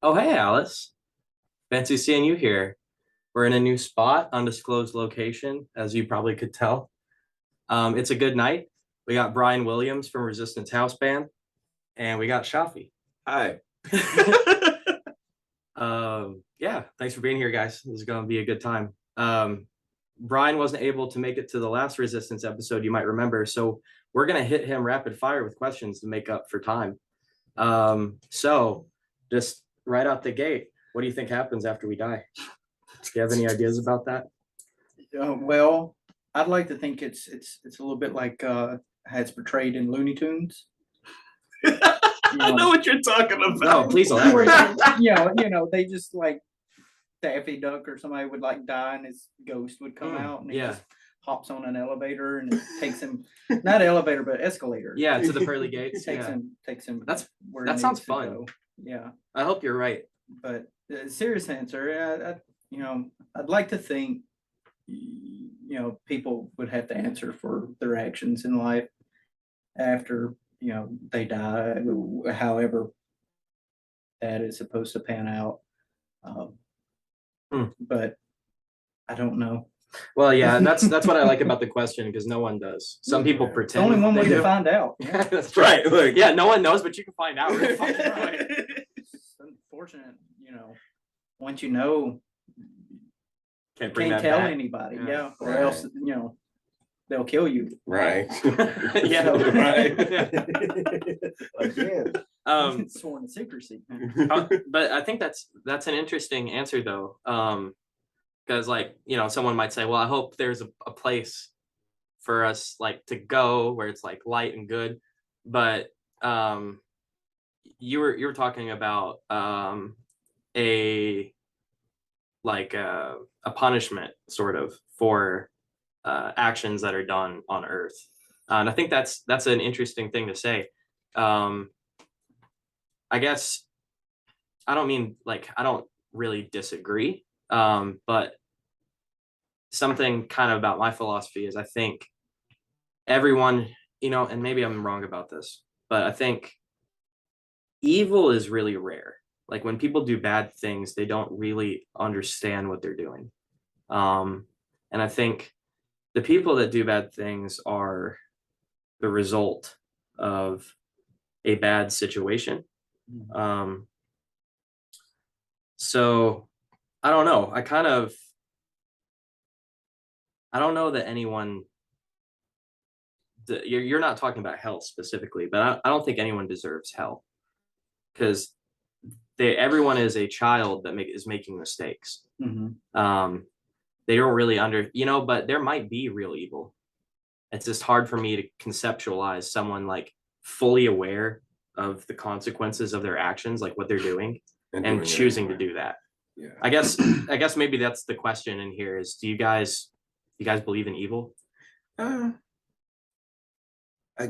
Oh, hey, Alice. Fancy seeing you here. We're in a new spot, undisclosed location, as you probably could tell. It's a good night. We got Brian Williams from Resistance House Band, and we got Shaafi. Hi. Yeah, thanks for being here, guys. This is going to be a good time. Brian wasn't able to make it to the last Resistance episode, you might remember, so we're going to hit him rapid fire with questions to make up for time. So just right out the gate, what do you think happens after we die? Do you have any ideas about that? Well, I'd like to think it's a little bit like how it's portrayed in Looney Tunes. I know what you're talking about. No, please elaborate. They just like Daffy Duck or somebody would like die and his ghost would come out and he just hops on an elevator and it takes him, not elevator but escalator. Yeah, to the pearly gates. Takes him. That sounds fun. Go. Yeah, I hope you're right. but serious answer, I'd like to think people would have to answer for their actions in life after they die, however that is supposed to pan out. But I don't know. Well, yeah, and that's what I like about the question, because no one does. Some people pretend. Only one way do. to find out. Yeah, that's right. Look, yeah, no one knows, but you can find out. Right? It's unfortunate, once you know, Can't tell back. anybody, or else they'll kill you. Right. Yeah, right. Again. Sworn to secrecy. But I think that's an interesting answer though. Because someone might say, well, I hope there's a place for us to go where it's light and good. But you were talking about a punishment sort of for actions that are done on Earth. And I think that's an interesting thing to say. I guess I don't mean I don't really disagree. But something kind of about my philosophy is I think everyone, and maybe I'm wrong about this, but I think evil is really rare. When people do bad things, they don't really understand what they're doing. And I think the people that do bad things are the result of a bad situation. So I don't know. I don't know that anyone, you're not talking about hell specifically, but I don't think anyone deserves hell, because everyone is a child that is making mistakes. They don't really but there might be real evil. It's just hard for me to conceptualize someone fully aware of the consequences of their actions, what they're doing and choosing to do that. Yeah. I guess maybe that's the question in here is, do you guys believe in evil? I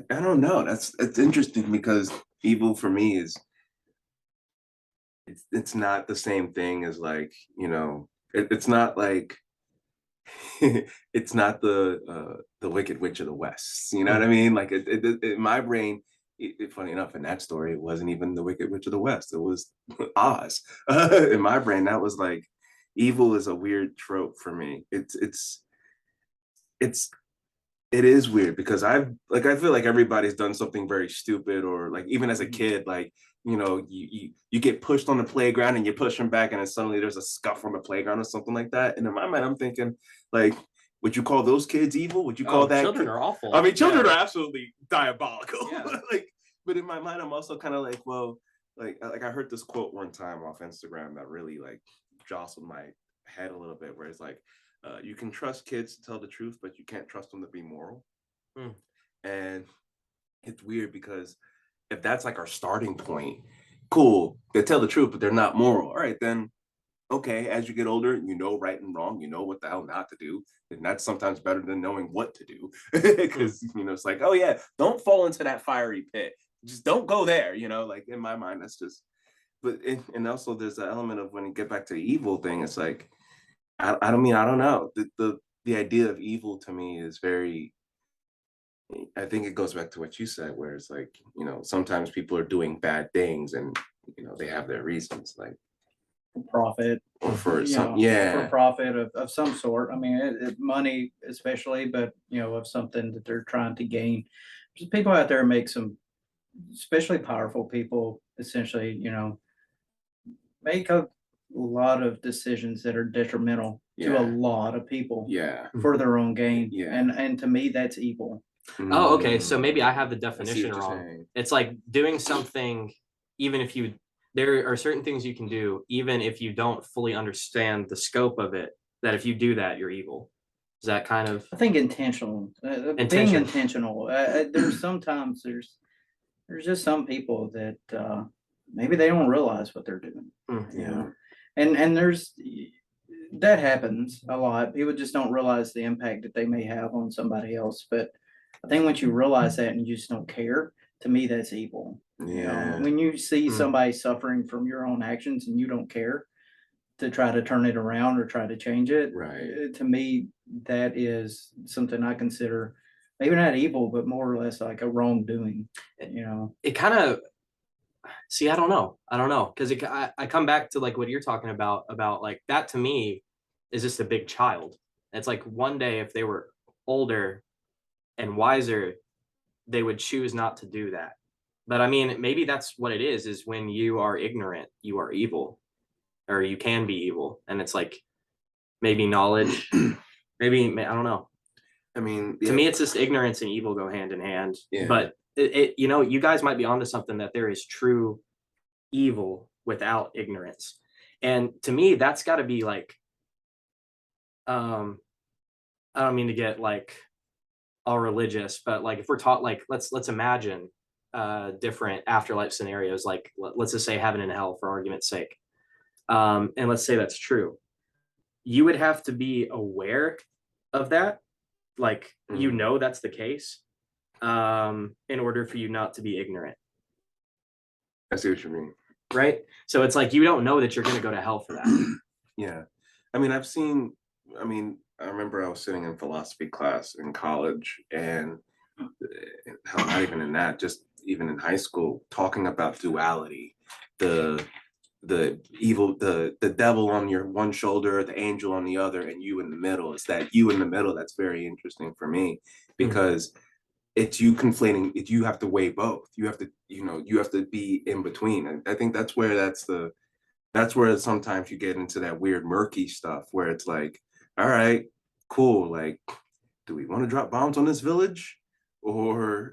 don't know. It's interesting because evil for me is it's not the same thing as it's not it's not the Wicked Witch of the West. You know what I mean? In my brain, funny enough, in that story, it wasn't even the Wicked Witch of the West. It was Oz. In my brain, that was evil is a weird trope for me. It is weird because I feel like everybody's done something very stupid, or even as a kid, you get pushed on the playground and you push them back and then suddenly there's a scuff on the playground or something like that. And in my mind, I'm thinking would you call those kids evil? Would you call that children are awful? I mean, children are absolutely diabolical. Yeah. But in my mind, I'm also kind of I heard this quote one time off Instagram that really jostled my head a little bit, where it's you can trust kids to tell the truth, but you can't trust them to be moral. And it's weird because if that's our starting point, cool, they tell the truth, but they're not moral. All right, then, okay, as you get older, right and wrong, what the hell not to do. And that's sometimes better than knowing what to do. Because, it's oh yeah, don't fall into that fiery pit. Just don't go there, in my mind, that's just, and also there's the element of when you get back to the evil thing, it's I don't know. The idea of evil to me is very, I think it goes back to what you said, where it's sometimes people are doing bad things and, they have their reasons. profit, or for you some, know, for profit of some sort. I mean, money especially, but you know, of something that they're trying to gain. There's people out there make some, especially powerful people, essentially, you know, make a lot of decisions that are detrimental to a Yeah. lot of people Yeah. for their own gain. Yeah. And to me, that's evil. Oh, okay. So maybe I have the I see definition what you're wrong. saying. It's like doing something, even if you, there are certain things you can do, even if you don't fully understand the scope of it, that if you do that, you're evil. Is that kind of I think intentional, being Intention. intentional. There's sometimes there's just some people that maybe they don't realize what they're doing. You Yeah. know, and there's that happens a lot. People just don't realize the impact that they may have on somebody else. But I think once you realize that and you just don't care, to me, that's evil. You know, Yeah. when you see Mm. somebody suffering from your own actions and you don't care to try to turn it around or try to change it, Right. to me, that is something I consider maybe not evil, but more or less like a wrongdoing. You know, it kind of see, I don't know, because I come back to like what you're talking about like that to me is just a big child. It's like one day if they were older and wiser, they would choose not to do that. But I mean, maybe that's what it is when you are ignorant, you are evil, or you can be evil. And it's like maybe knowledge, maybe, I don't know. I mean, To me, it's just ignorance and evil go hand in hand. Yeah. But it, you know, you guys might be onto something, that there is true evil without ignorance. And to me, that's got to be like, I don't mean to get like all religious, but like if we're taught, like let's imagine different afterlife scenarios, like let's just say heaven and hell for argument's sake, and let's say that's true. You would have to be aware of that, like you know that's the case, in order for you not to be ignorant. I see what you mean. Right? So it's like you don't know that you're going to go to hell for that. Yeah. I mean, I remember I was sitting in philosophy class in college, and hell, not even in that, just even in high school, talking about duality, the evil, the devil on your one shoulder, the angel on the other, and you in the middle. It's that you in the middle that's very interesting for me, because it's you conflating it. You have to weigh both. You have to, you have to be in between. And I think that's where sometimes you get into that weird murky stuff where it's like, all right, cool, like, do we want to drop bombs on this village, or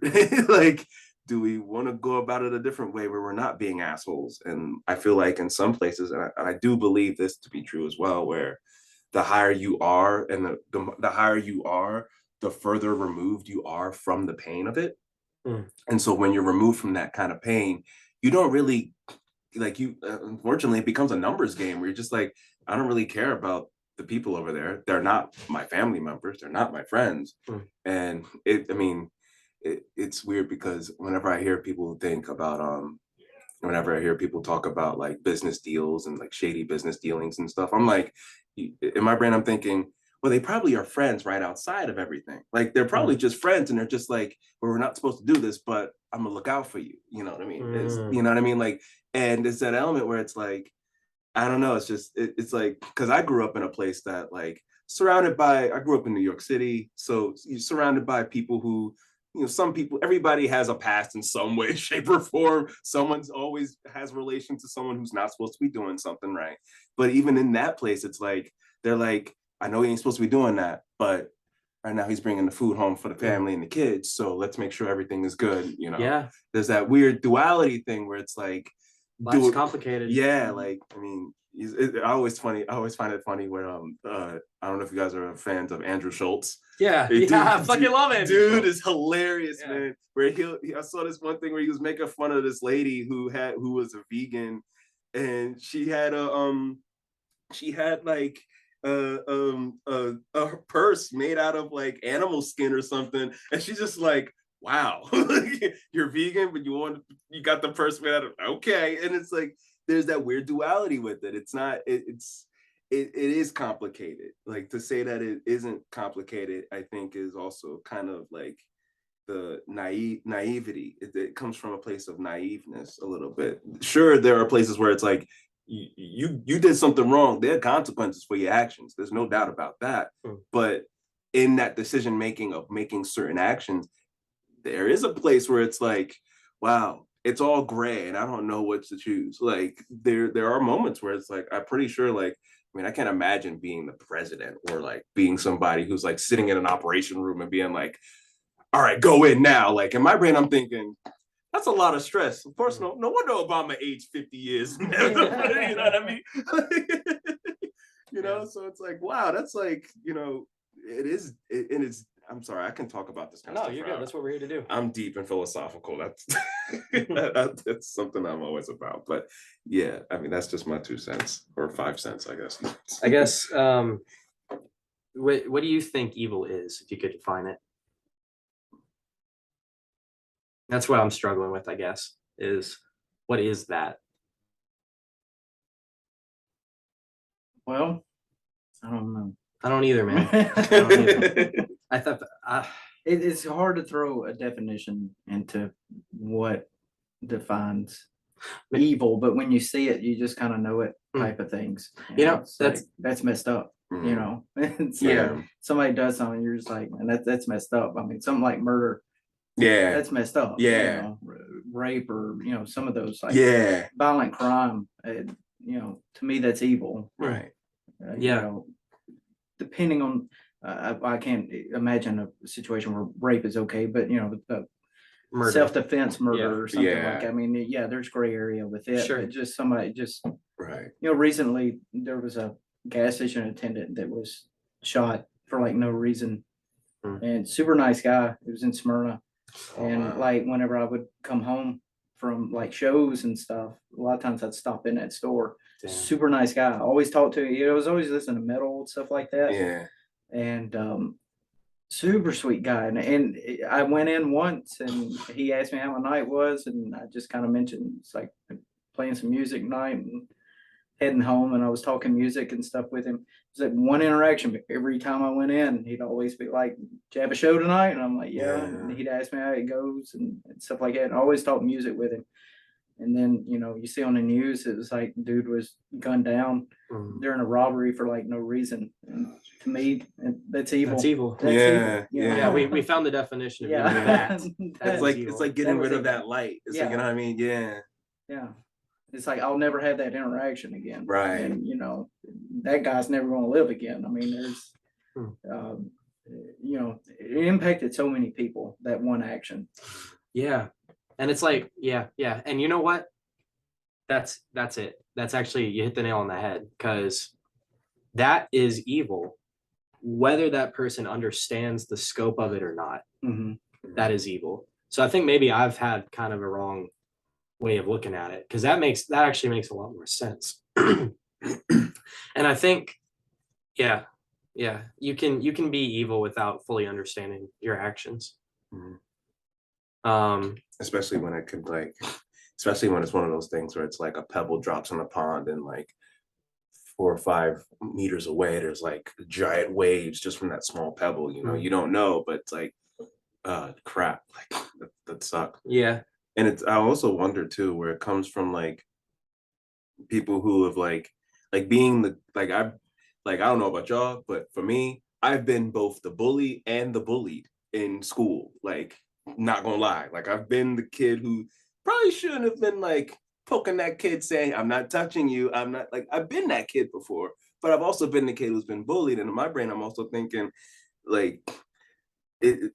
like, do we want to go about it a different way where we're not being assholes? And I feel like in some places, and I do believe this to be true as well, where the higher you are, and the higher you are, the further removed you are from the pain of it. And so when you're removed from that kind of pain, you don't really, like, unfortunately it becomes a numbers game where you're just like, I don't really care about the people over there. They're not my family members, they're not my friends. And it's weird, because whenever I hear people talk about like business deals and like shady business dealings and stuff, I'm like, in my brain I'm thinking, well, they probably are friends right outside of everything. Like they're probably just friends, and they're just like, well, we're not supposed to do this, but I'm gonna look out for you. You know what I mean? You know what I mean? Like, and it's that element where it's like, I don't know. It's just, it's like, because I grew up in a place that, like, I grew up in New York City. So you're surrounded by people who, some people, everybody has a past in some way, shape, or form. Someone's always has relation to someone who's not supposed to be doing something right. But even in that place, it's like, they're like, I know he ain't supposed to be doing that, but right now he's bringing the food home for the family and the kids. So let's make sure everything is good. Yeah. There's that weird duality thing where it's like, life's complicated. Yeah, like, I mean, I always find it funny where I don't know if you guys are fans of Andrew Schultz. Yeah, I fucking love it. Dude is hilarious, man. Where I saw this one thing where he was making fun of this lady who was a vegan, and she had like a purse made out of like animal skin or something, and she's just like, wow, you're vegan, but you got the purse made out of, okay. And it's like, there's that weird duality with it. It's not, it is complicated. Like, to say that it isn't complicated, I think is also kind of like the naivety. It comes from a place of naiveness a little bit. Sure, there are places where it's like, you did something wrong. There are consequences for your actions. There's no doubt about that. But in that decision making of making certain actions, there is a place where it's like, wow, it's all gray and I don't know what to choose. Like there are moments where it's like, I'm pretty sure, like, I mean, I can't imagine being the president or like being somebody who's like sitting in an operation room and being like, all right, go in now. Like in my brain, I'm thinking, that's a lot of stress. Of course, no wonder Obama aged 50 years. You know what I mean? You know, so it's like, wow, that's like, you know, it is, and it's, I'm sorry, I can talk about this kind of stuff. No, you're good. That's what we're here to do. I'm deep and philosophical. That's that's something I'm always about. But yeah, I mean, that's just my 2 cents or 5 cents, I guess. I guess, what do you think evil is, if you could define it? That's what I'm struggling with, I guess, is what is that? Well, I don't know. I don't either, man. I don't either. I thought It's hard to throw a definition into what defines evil, but when you see it, you just kind of know it, type of things. You know, it's like, that's messed up. You know, it's like somebody does something, you're just like, man, that's messed up. I mean, something like murder. Yeah, that's messed up. Yeah, you know, rape, or you know, some of those like violent crime. You know, to me, that's evil. Right. You know, depending on, I can't imagine a situation where rape is okay, but you know, self-defense murder or something like that. I mean, yeah, there's gray area with it. Sure. But just somebody just, right. You know, recently there was a gas station attendant that was shot for like no reason, and super nice guy. It was in Smyrna, and like whenever I would come home from like shows and stuff, a lot of times I'd stop in that store. Damn. Super nice guy. Always talked to you. It was always listening to metal and stuff like that. Yeah. And super sweet guy. And I went in once and he asked me how my night was, and I just kind of mentioned it's like playing some music night and heading home, and I was talking music and stuff with him. It was like one interaction, but every time I went in, he'd always be like, "Do you have a show tonight?" And I'm like, yeah. And he'd ask me how it goes and stuff like that. And I always talk music with him. And then, you know, you see on the news, it was like dude was gunned down during a robbery for like no reason. And to me, that's evil. That's evil. That's evil. Yeah. We found the definition of evil. It's like getting rid of that light. It's like, you know what I mean? Yeah. It's like, I'll never have that interaction again. Right. And you know, that guy's never going to live again. I mean, there's you know, it impacted so many people, that one action. Yeah. And it's like, yeah. And you know what? That's it. That's actually, you hit the nail on the head, because that is evil, whether that person understands the scope of it or not. That is evil. So I think maybe I've had kind of a wrong way of looking at it, because that actually makes a lot more sense. And I think, yeah, you can be evil without fully understanding your actions. Especially when it could like, especially when it's one of those things where it's like a pebble drops in a pond and like 4 or 5 meters away, there's like giant waves just from that small pebble. You know, you don't know, but it's like, crap, like that sucks. Yeah. And it's, I also wonder too, where it comes from, like people who have like being the, like I don't know about y'all, but for me, I've been both the bully and the bullied in school. Like, not gonna lie, like I've been the kid who probably shouldn't have been like poking that kid saying, I'm not touching you. I'm not, like, I've been that kid before, but I've also been the kid who's been bullied. And in my brain, I'm also thinking like, I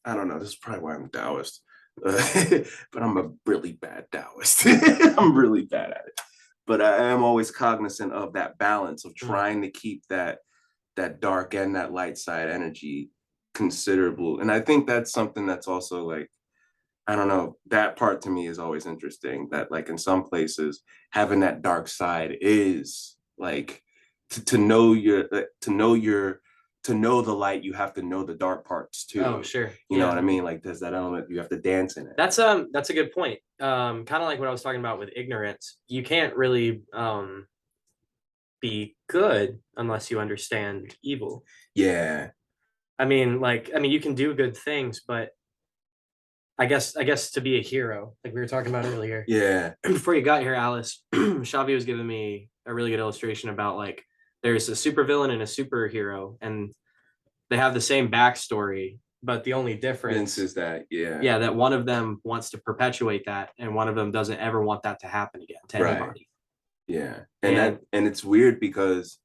don't know, this is probably why I'm Taoist. But I'm a really bad Taoist. I'm really bad at it. But I am always cognizant of that balance of trying to keep that dark and that light side energy considerable. And I think that's something that's also like, I don't know, that part to me is always interesting, that like in some places having that dark side is like to know the light, you have to know the dark parts too. Oh, sure. You know what I mean? Like there's that element, you have to dance in it. That's a good point. Kind of like what I was talking about with ignorance. You can't really be good unless you understand evil. Yeah. I mean, you can do good things, but I guess to be a hero, like we were talking about earlier. Yeah. Before you got here, Alice, Shaafi was giving me a really good illustration about like there's a supervillain and a superhero, and they have the same backstory, but the only difference Is that yeah, that one of them wants to perpetuate that, and one of them doesn't ever want that to happen again to Right. anybody. Yeah. And it's weird because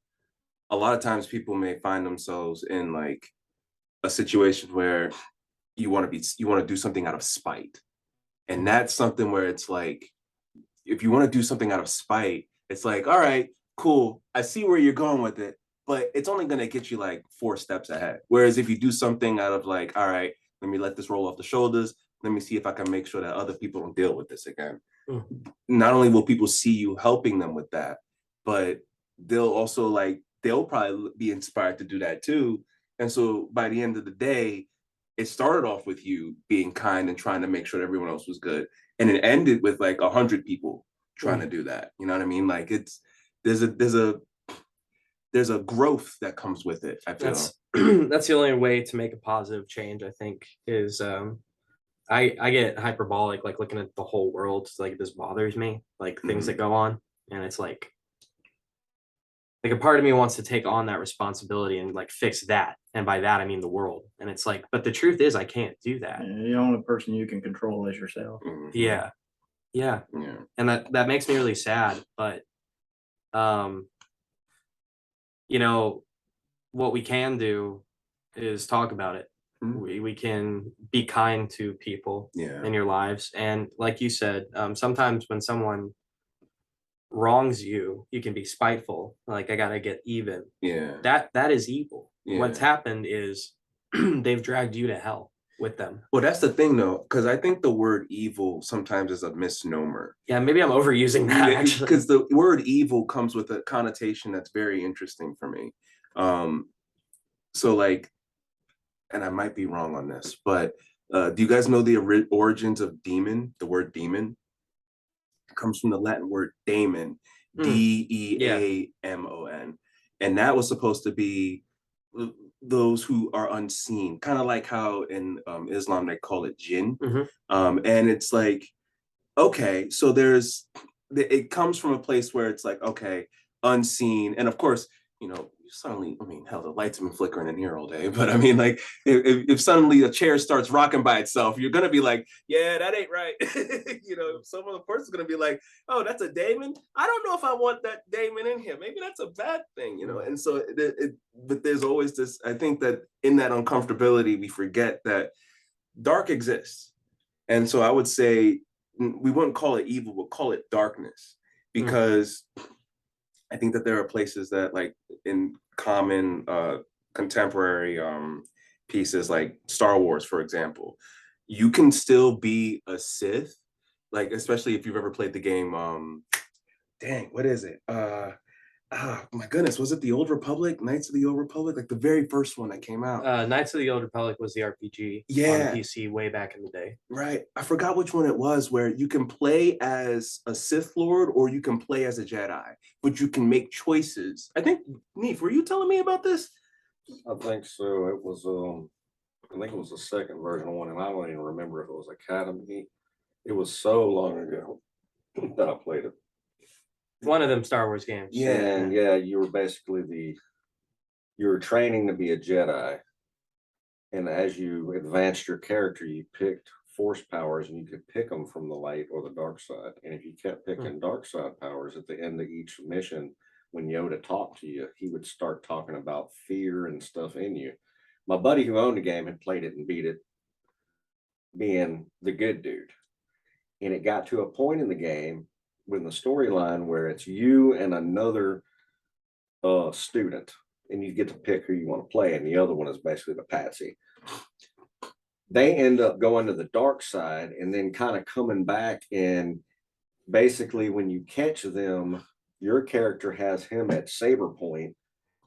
a lot of times people may find themselves in like a situation where you want to do something out of spite. And that's something where it's like, if you want to do something out of spite, it's like, all right, cool. I see where you're going with it, but it's only going to get you like 4 steps ahead. Whereas if you do something out of like, all right, let me let this roll off the shoulders. Let me see if I can make sure that other people don't deal with this again. Not only will people see you helping them with that, but they'll probably be inspired to do that too. And so by the end of the day, it started off with you being kind and trying to make sure everyone else was good, and it ended with like 100 people trying to do that. You know what I mean? Like there's a growth that comes with it. I feel that's the only way to make a positive change, I think, is I get hyperbolic, like looking at the whole world, like this bothers me, like things that go on, and it's like a part of me wants to take on that responsibility and like fix that, and by that I mean the world. And it's like, but the truth is I can't do that. The only person you can control is yourself. Yeah. And that makes me really sad, but you know, what we can do is talk about it. We can be kind to people in your lives, and like you said, sometimes when someone wrongs you, you can be spiteful, like I gotta get even. That is evil. What's happened is they've dragged you to hell with them. Well, that's the thing though, because I think the word evil sometimes is a misnomer. Yeah, maybe I'm overusing that, actually, because the word evil comes with a connotation that's very interesting for me. So like, and I might be wrong on this, but do you guys know the origins of demon? The word demon comes from the Latin word daemon, Deamon, and that was supposed to be those who are unseen, kind of like how in Islam they call it jinn. And it's like, okay, so it comes from a place where it's like, okay, unseen, and of course, you know, suddenly, I mean, hell, the lights have been flickering in here all day, but I mean, like, if suddenly a chair starts rocking by itself, you're gonna be like, yeah, that ain't right. You know, some other person's gonna be like, oh, that's a daemon. I don't know if I want that daemon in here. Maybe that's a bad thing, you know. And so, but there's always this. I think that in that uncomfortability, we forget that dark exists, and so I would say we wouldn't call it evil, we'll call it darkness, because I think that there are places that, like in common contemporary pieces like Star Wars, for example, you can still be a Sith, like especially if you've ever played the game. Dang, what is it? My goodness, was it the Old Republic, Knights of the Old Republic, like the very first one that came out? Knights of the Old Republic was the RPG on PC way back in the day. Right. I forgot which one it was, where you can play as a Sith Lord or you can play as a Jedi, but you can make choices. I think, Neef, were you telling me about this? I think so. It was I think it was the second version one, and I don't even remember if it was Academy. It was so long ago that I played it. One of them Star Wars games. And you were basically you were training to be a Jedi, and as you advanced your character, you picked force powers, and you could pick them from the light or the dark side. And if you kept picking dark side powers at the end of each mission, when Yoda talked to you, he would start talking about fear and stuff in you. My buddy who owned the game had played it and beat it, being the good dude. And it got to a point in the game with the storyline where it's you and another student, and you get to pick who you want to play, and the other one is basically the patsy. They end up going to the dark side and then kind of coming back, and basically when you catch them, your character has him at saber point,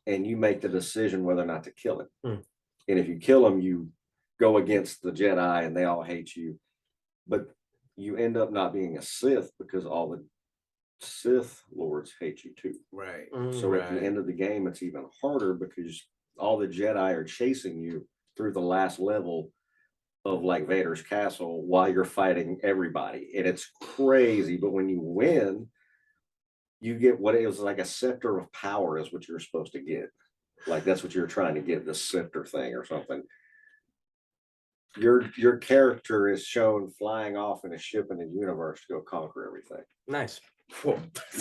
and you make the decision whether or not to kill him. And if you kill him, you go against the Jedi and they all hate you, but you end up not being a Sith because all the Sith lords hate you too. Right. So at the end of the game, it's even harder because all the Jedi are chasing you through the last level of like Vader's castle while you're fighting everybody. And it's crazy. But when you win, you get what it was like a scepter of power is what you're supposed to get. Like that's what you're trying to get, this scepter thing or something. Your character is shown flying off in a ship in the universe to go conquer everything. Nice.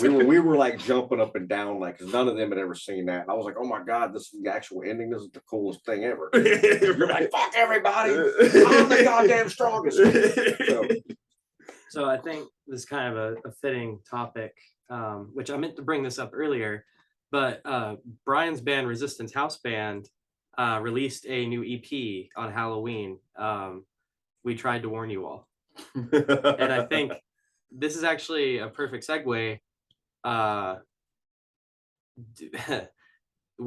We were like jumping up and down, like, because none of them had ever seen that. And I was like, oh my God, this is the actual ending. This is the coolest thing ever. You're like, fuck everybody. I'm the goddamn strongest. So I think this is kind of a fitting topic, which I meant to bring this up earlier, but Brian's band, Resistance House Band, released a new EP on Halloween. We tried to warn you all. And I think this is actually a perfect segue. What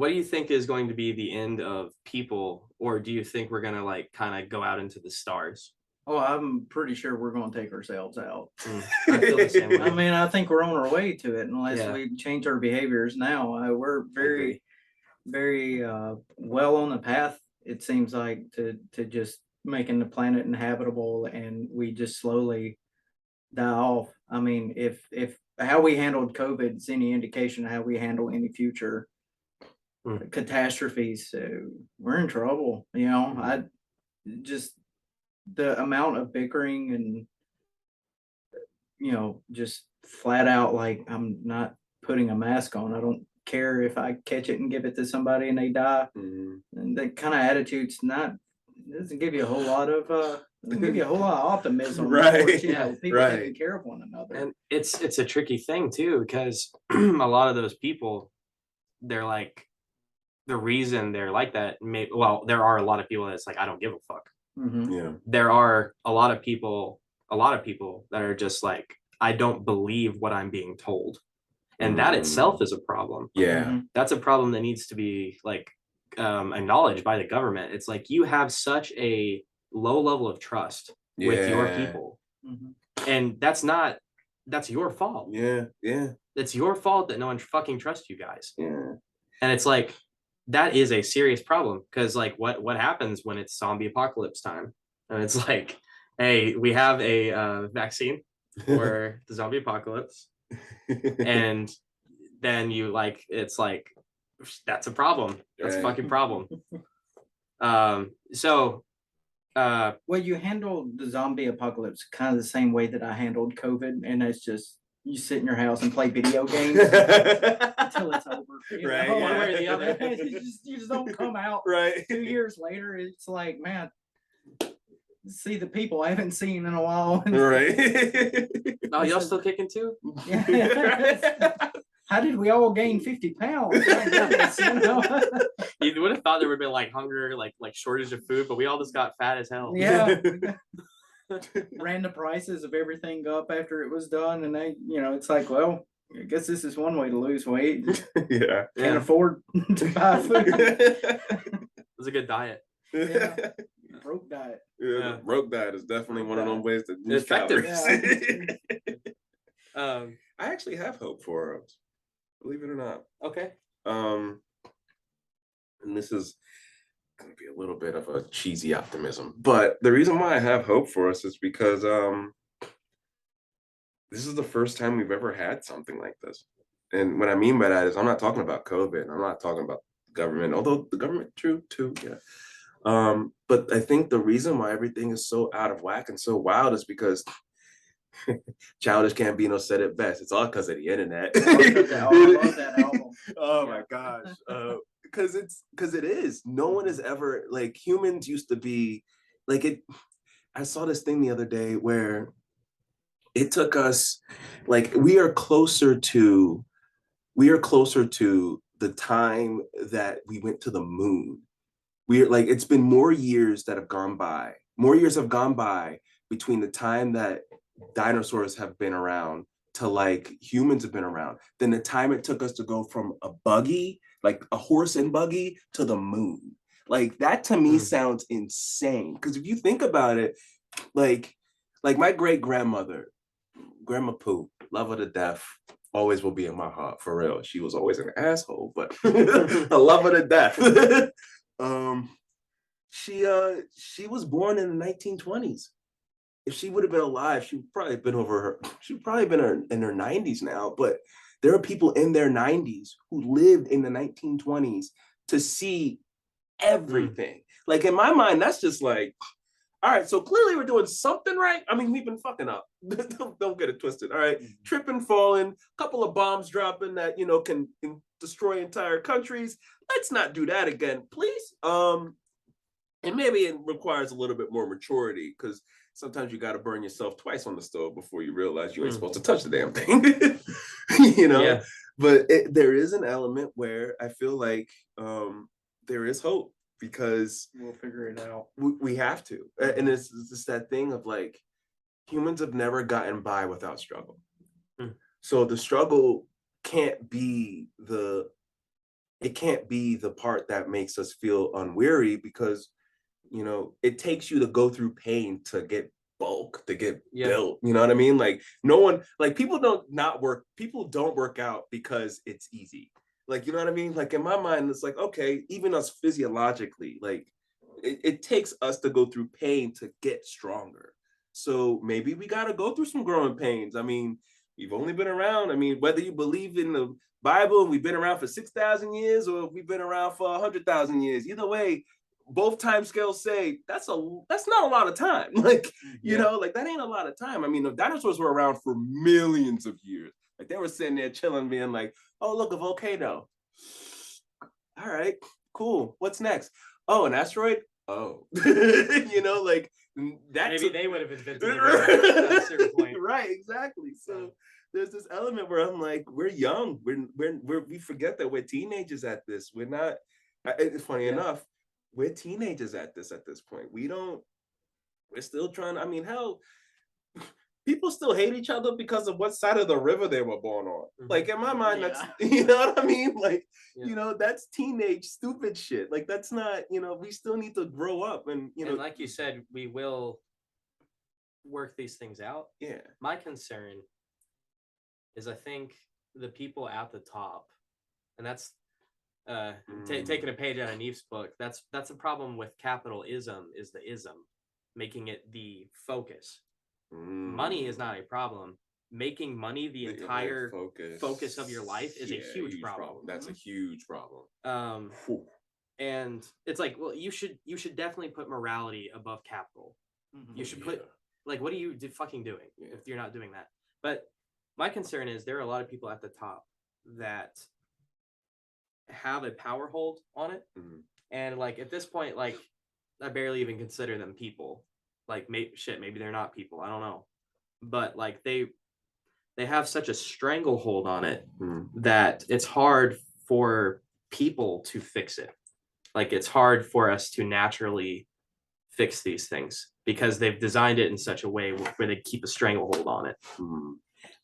do you think is going to be the end of people, or do you think we're going to like kind of go out into the stars? Oh, I'm pretty sure we're going to take ourselves out. I feel the same way. I mean, I think we're on our way to it unless Yeah. we change our behaviors now. We're very, very well on the path, it seems like, to just making the planet inhabitable, and we just slowly die off. I mean, if how we handled COVID is any indication of how we handle any future catastrophes, so we're in trouble. You know, I just the amount of bickering and, you know, just flat out like, I'm not putting a mask on. I don't care if I catch it and give it to somebody and they die. And that kind of attitude's doesn't give you a whole lot of optimism. Right. Towards, you know, people Right. taking care of one another. And it's a tricky thing too, because a lot of those people, they're like, the reason they're like that, there are a lot of people that's like, I don't give a fuck. Yeah. There are a lot of people that are just like, I don't believe what I'm being told. And that itself is a problem. Yeah. That's a problem that needs to be like acknowledged by the government. It's like, you have such a low level of trust with your people. And that's your fault. Yeah. It's your fault that no one fucking trusts you guys. Yeah. And it's like, that is a serious problem, because like what happens when it's zombie apocalypse time? And it's like, hey, we have a vaccine for the zombie apocalypse. And then you like, it's like, that's a problem. That's a fucking problem. So well, you handle the zombie apocalypse kind of the same way that I handled COVID, and it's just you sit in your house and play video games until it's over. Right. Know? One way or the other. you just don't come out. Right. 2 years later, it's like, man, see the people I haven't seen in a while. Right. Oh, y'all still kicking too? How did we all gain 50 pounds? My goodness, you know? You would have thought there would have been like hunger, like shortage of food, but we all just got fat as hell. Yeah. Ran the prices of everything up after it was done, and they, you know, it's like, well, I guess this is one way to lose weight. Yeah. Can't afford to buy food. It was a good diet. Yeah. Broke diet. Yeah. Broke diet is definitely one of them ways to lose Effective. calories. Yeah. I actually have hope for us, believe it or not. Okay. And this is going to be a little bit of a cheesy optimism, but the reason why I have hope for us is because this is the first time we've ever had something like this. And what I mean by that is, I'm not talking about COVID. I'm not talking about the government, although the government, true too, yeah. But I think the reason why everything is so out of whack and so wild is because Childish Gambino said it best. It's all because of the internet. I love that album. Oh my gosh. Because it is. No one has ever, like, humans used to be like it. I saw this thing the other day where it took us, like, we are closer to the time that we went to the moon. We're like, it's been more years that have gone by. More years have gone by between the time that dinosaurs have been around to like humans have been around than the time it took us to go from a buggy, like a horse and buggy, to the moon. Like, that to me sounds insane. Because if you think about it, like my great grandmother, Grandma Pooh, love her to death, always will be in my heart, for real. She was always an asshole, but I love her to death. she was born in the 1920s. If she would have been alive, she would probably been she would probably been in her 90s now. But there are people in their 90s who lived in the 1920s to see everything. Like in my mind, that's just like, all right, so clearly we're doing something right. I mean, we've been fucking up. Don't get it twisted. All right, tripping, falling, couple of bombs dropping that can destroy entire countries. Let's not do that again, please. And maybe it requires a little bit more maturity because sometimes you got to burn yourself twice on the stove before you realize you ain't supposed to touch the damn thing. Yeah. But there is an element where I feel like there is hope because We'll figure it out. we have to. And it's just that thing of like humans have never gotten by without struggle. So the struggle can't be the part that makes us feel unweary because it takes you to go through pain to get bulk, to get built. You know what I mean? Like no one, like people don't work out because it's easy. Like, you know what I mean? Like in my mind, it's like, okay, even us physiologically, like it takes us to go through pain to get stronger. So maybe we got to go through some growing pains. I mean, we've only been around. I mean, whether you believe in the Bible and we've been around for 6,000 years or we've been around for 100,000 years, either way, both time scales say that's not a lot of time. Like, like that ain't a lot of time. I mean, the dinosaurs were around for millions of years. Like they were sitting there chilling, being like, oh, look, a volcano. All right, cool. What's next? Oh, an asteroid? Oh, like that. Maybe they would have invented it at a certain point. Right, exactly. So there's this element where I'm like, we're young. We forget that we're teenagers at this. We're not. It's funny enough. We're teenagers at this point. We're still trying. I mean, hell, people still hate each other because of what side of the river they were born on. Like in my mind, that's you know what I mean? Like, that's teenage stupid shit. Like that's not, we still need to grow up and and like you said, we will work these things out. Yeah. My concern is I think the people at the top, and that's taking a page out of Neef's book, that's a problem with capitalism, is the ism, making it the focus. Money is not a problem. Making money the entire focus of your life is a huge problem. That's a huge problem. And it's like, well, you should definitely put morality above capital. You should put like, what are you fucking doing if you're not doing that? But my concern is there are a lot of people at the top that have a power hold on it, and like at this point, like I barely even consider them people. Like maybe they're not people, I don't know, but like they have such a stranglehold on it that it's hard for people to fix it. Like it's hard for us to naturally fix these things because they've designed it in such a way where they keep a stranglehold on it.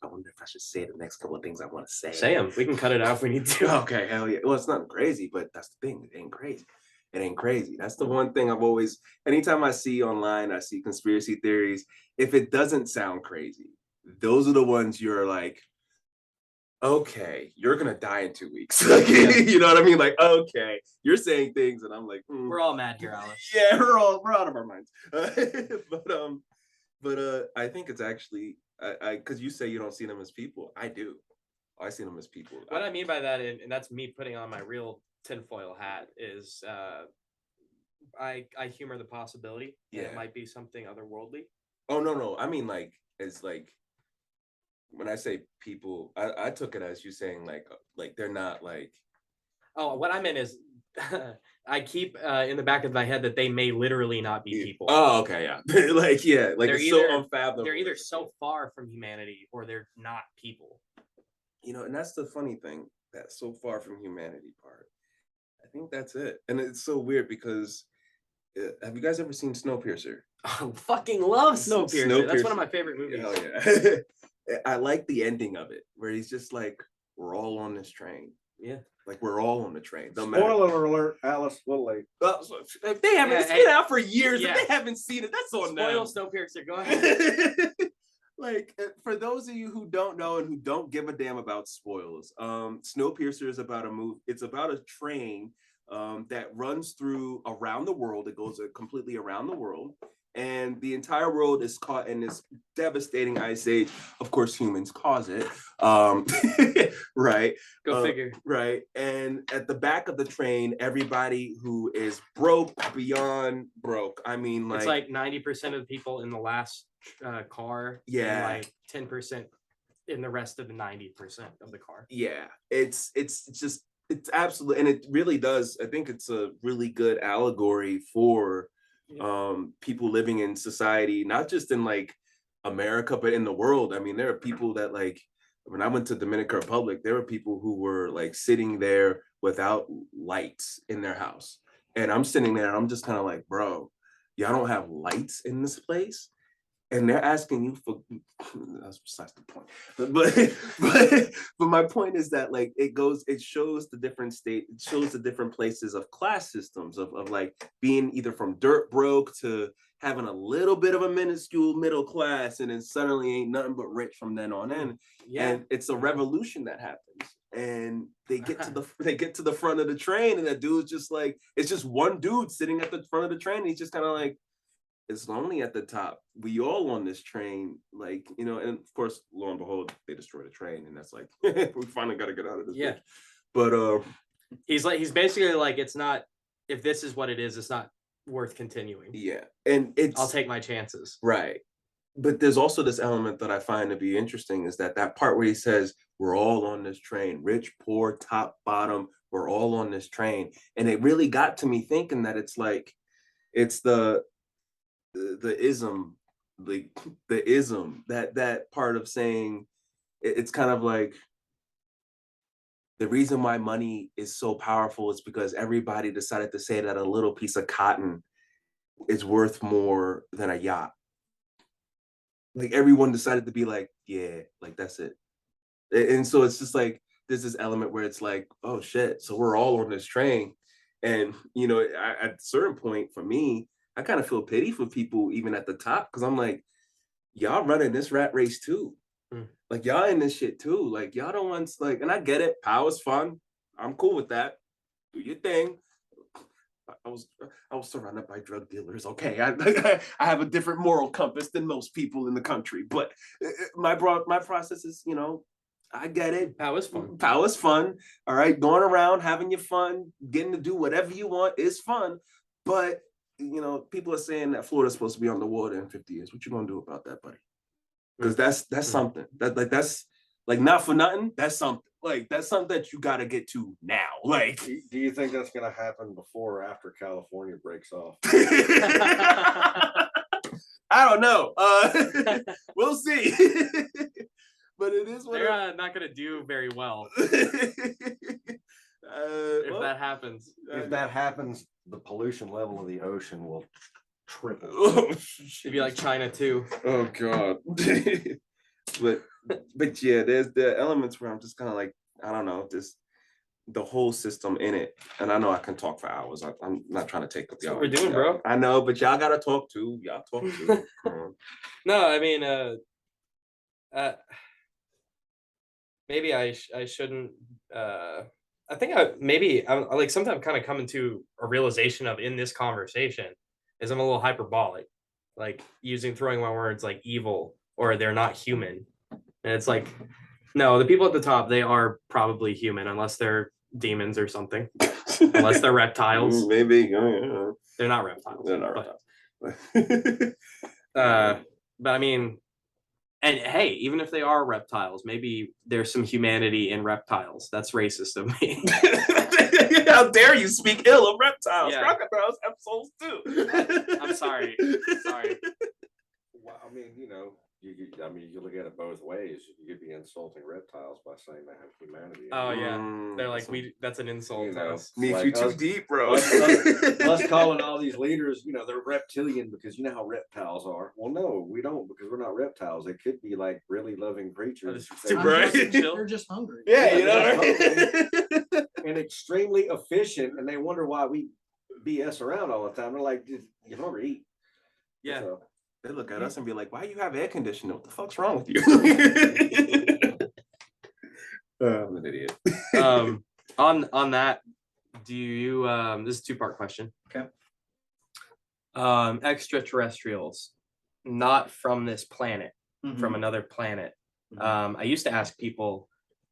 I wonder if I should say the next couple of things I want to say. Say them. We can cut it out if we need to. Okay, hell yeah. Well, it's not crazy, but that's the thing. It ain't crazy. It ain't crazy. That's the one thing I've always, anytime I see online, I see conspiracy theories. If it doesn't sound crazy, those are the ones you're like, okay, you're going to die in 2 weeks. You know what I mean? Like, okay, you're saying things and I'm like, we're all mad here, Alice. Yeah, we're out of our minds. But I think it's actually, because you say you don't see them as people. I do. I see them as people. What I mean by that, and that's me putting on my real tinfoil hat, is I humor the possibility that it might be something otherworldly. Oh, no. I mean, like, it's like, when I say people, I took it as you saying, like they're not like. Oh, what I meant is, I keep in the back of my head that they may literally not be people. Oh, okay, yeah. Like they're it's either, so unfathomable. They're either so far from humanity or they're not people. And that's the funny thing, that so far from humanity part. I think that's it. And it's so weird because have you guys ever seen Snowpiercer? I fucking love Snowpiercer. That's one of my favorite movies. Hell yeah. I like the ending of it where he's just like, we're all on this train. Yeah. Like we're all on the train. Spoiler alert, Alice, little late. If they haven't, it's been out for years. If they haven't seen it, that's on them. Spoil Snowpiercer, go ahead. Like, for those of you who don't know and who don't give a damn about spoilers, Snowpiercer is about a movie. It's about a train that runs through around the world. It goes completely around the world. And the entire world is caught in this devastating ice age. Of course, humans cause it. Right. Go figure. Right. And at the back of the train, everybody who is broke beyond broke. I mean, like, It's like 90% of the people in the last car. Yeah. And like 10% in the rest of the 90% of the car. yeah, it's just, it's absolute, and it really does. I think it's a really good allegory for people living in society, not just in like America, but in the world. I mean, there are people that, like, when I went to Dominican Republic, there were people who were like sitting there without lights in their house. And I'm sitting there and I'm just kind of like, bro, y'all don't have lights in this place? And they're asking you for, that's besides the point. But my point is that, like, it shows the different state, it shows the different places of class systems of like being either from dirt broke to having a little bit of a minuscule middle class, and then suddenly ain't nothing but rich from then on in. Yeah. And it's a revolution that happens. And they get to the front of the train, and that dude's just like, it's just one dude sitting at the front of the train. And he's just kind of like, it's lonely at the top. We all on this train, like, you know, and of course, lo and behold, they destroy the train, and that's like, we finally got to get out of this. Yeah. Bitch. But he's basically like, it's not, if this is what it is, it's not worth continuing. yeah, and I'll take my chances. Right. But there's also this element that I find to be interesting, is that part where he says, we're all on this train, rich, poor, top, bottom, we're all on this train. And it really got to me thinking that it's like, it's the ism, that part of saying, it's kind of like, the reason why money is so powerful is because everybody decided to say that a little piece of cotton is worth more than a yacht. Like, everyone decided to be like, yeah, like, that's it. And so it's just like, there's this element where it's like, oh shit, so we're all on this train. And, you know, at a certain point for me, I kind of feel pity for people even at the top, because I'm like, y'all running this rat race too. Like, y'all in this shit too. Like, y'all don't want, like, and I get it. Power's fun. I'm cool with that. Do your thing. I was surrounded by drug dealers. Okay, I have a different moral compass than most people in the country, but my process is, you know, I get it. Power's fun. Power's fun. All right, going around having your fun, getting to do whatever you want is fun. But, you know, people are saying that Florida's supposed to be on the water in 50 years. What you gonna do about that, buddy? Because that's something. That's like, not for nothing. That's something. Like, that's something that you got to get to now. Like, Do you think that's going to happen before or after California breaks off? I don't know. We'll see. But it is what They're not going to do very well if if that happens. If that happens, the pollution level of the ocean will triple. It'd be like China too. Oh God. but yeah, there's the elements where I'm just kind of like, I don't know, just the whole system in it. And I know I can talk for hours. I'm not trying to take up That's what we're doing, bro. I know, but y'all gotta talk too. Y'all talk too. No, I mean, maybe I shouldn't. I think I'm like, sometimes kind of coming to a realization of, in this conversation, is I'm a little hyperbolic, like throwing my words like evil, or they're not human. And it's like, no, the people at the top, they are probably human, unless they're demons or something. Unless they're reptiles. Maybe. They're not reptiles. They're not reptiles. But I mean, and hey, even if they are reptiles, maybe there's some humanity in reptiles. That's racist of me. How dare you speak ill of reptiles? Yeah. Crocodiles have souls too. I'm sorry. Sorry. Well, I mean, you know, you look at it both ways. You could be insulting reptiles by saying they have humanity. Oh yeah, they're like, that's an insult You to know, us. Need like you too us- deep, bro. Us calling all these leaders, you know, they're reptilian because you know how reptiles are. Well, no, we don't, because we're not reptiles. They could be like really loving creatures. Super I'm right. just- They're just hungry. Yeah, you know. Right? And extremely efficient, and they wonder why we BS around all the time. They're like, you're hungry, eat. Yeah. So, They look at us and be like, "Why you have air conditioning? What the fuck's wrong with you?" I'm an idiot. On that Do you this is a two-part question. Okay. Extraterrestrials, not from this planet, from Mhm. another planet. Mhm. I used to ask people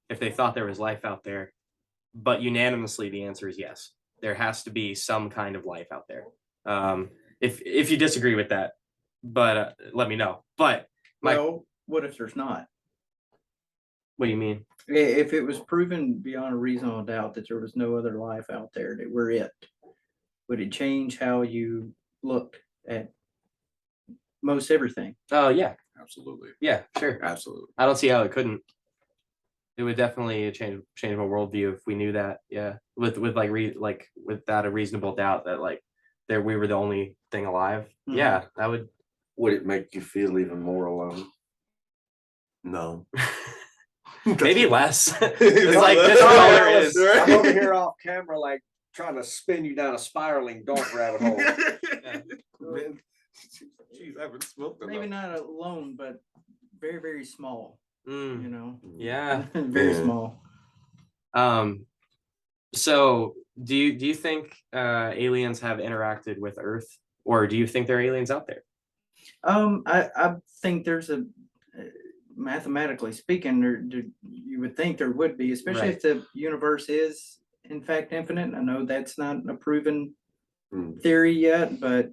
if they thought there was life out there, but unanimously the answer is yes. There has to be some kind of life out there. If you disagree with that, but let me know. But Well, what if there's not? what do you mean? If it was proven beyond a reasonable doubt that there was no other life out there, that we're it, would it change how you looked at most everything? Oh yeah, Absolutely. yeah, sure. Absolutely. I don't see how it couldn't. It would definitely change my worldview if we knew that. Yeah, with without a reasonable doubt that like there we were the only thing alive. Mhm. Yeah, that would. Would it make you feel even more alone? No. Maybe less. It's like this is all there is. I'm over here off camera, like trying to spin you down a spiraling dark rabbit hole. Man, jeez, I haven't smoked enough. Maybe not alone, but very, very small, Mm, you know? yeah. Very Yeah. small. So do you think aliens have interacted with Earth, or do you think there are aliens out there? I think there's a mathematically speaking, you would think there would be, especially if the universe is in fact infinite. I know that's not a proven theory yet, but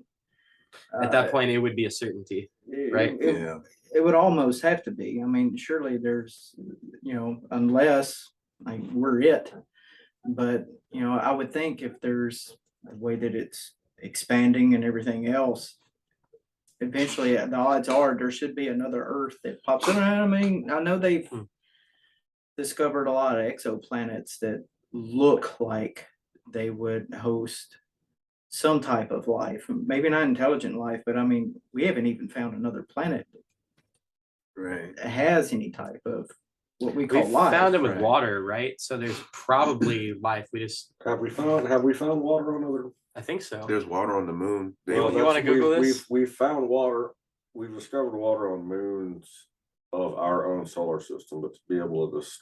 At that point, it would be a certainty, right? Yeah. It would almost have to be. I mean, surely there's, unless like we're it. But, I would think if there's a way that it's expanding and everything else, eventually the odds are there should be another Earth that pops up. I mean, I know they've discovered a lot of exoplanets that look like they would host some type of life, maybe not intelligent life, but I mean, we haven't even found another planet Right. that has any type of what we We call life. found it with right. water, right? So there's probably life. We just, Have we found water on other? I think so. There's water on the moon. Well, you Aliens. wanna Google this? We've found water. We've discovered water on moons of our own solar system, but to be able to just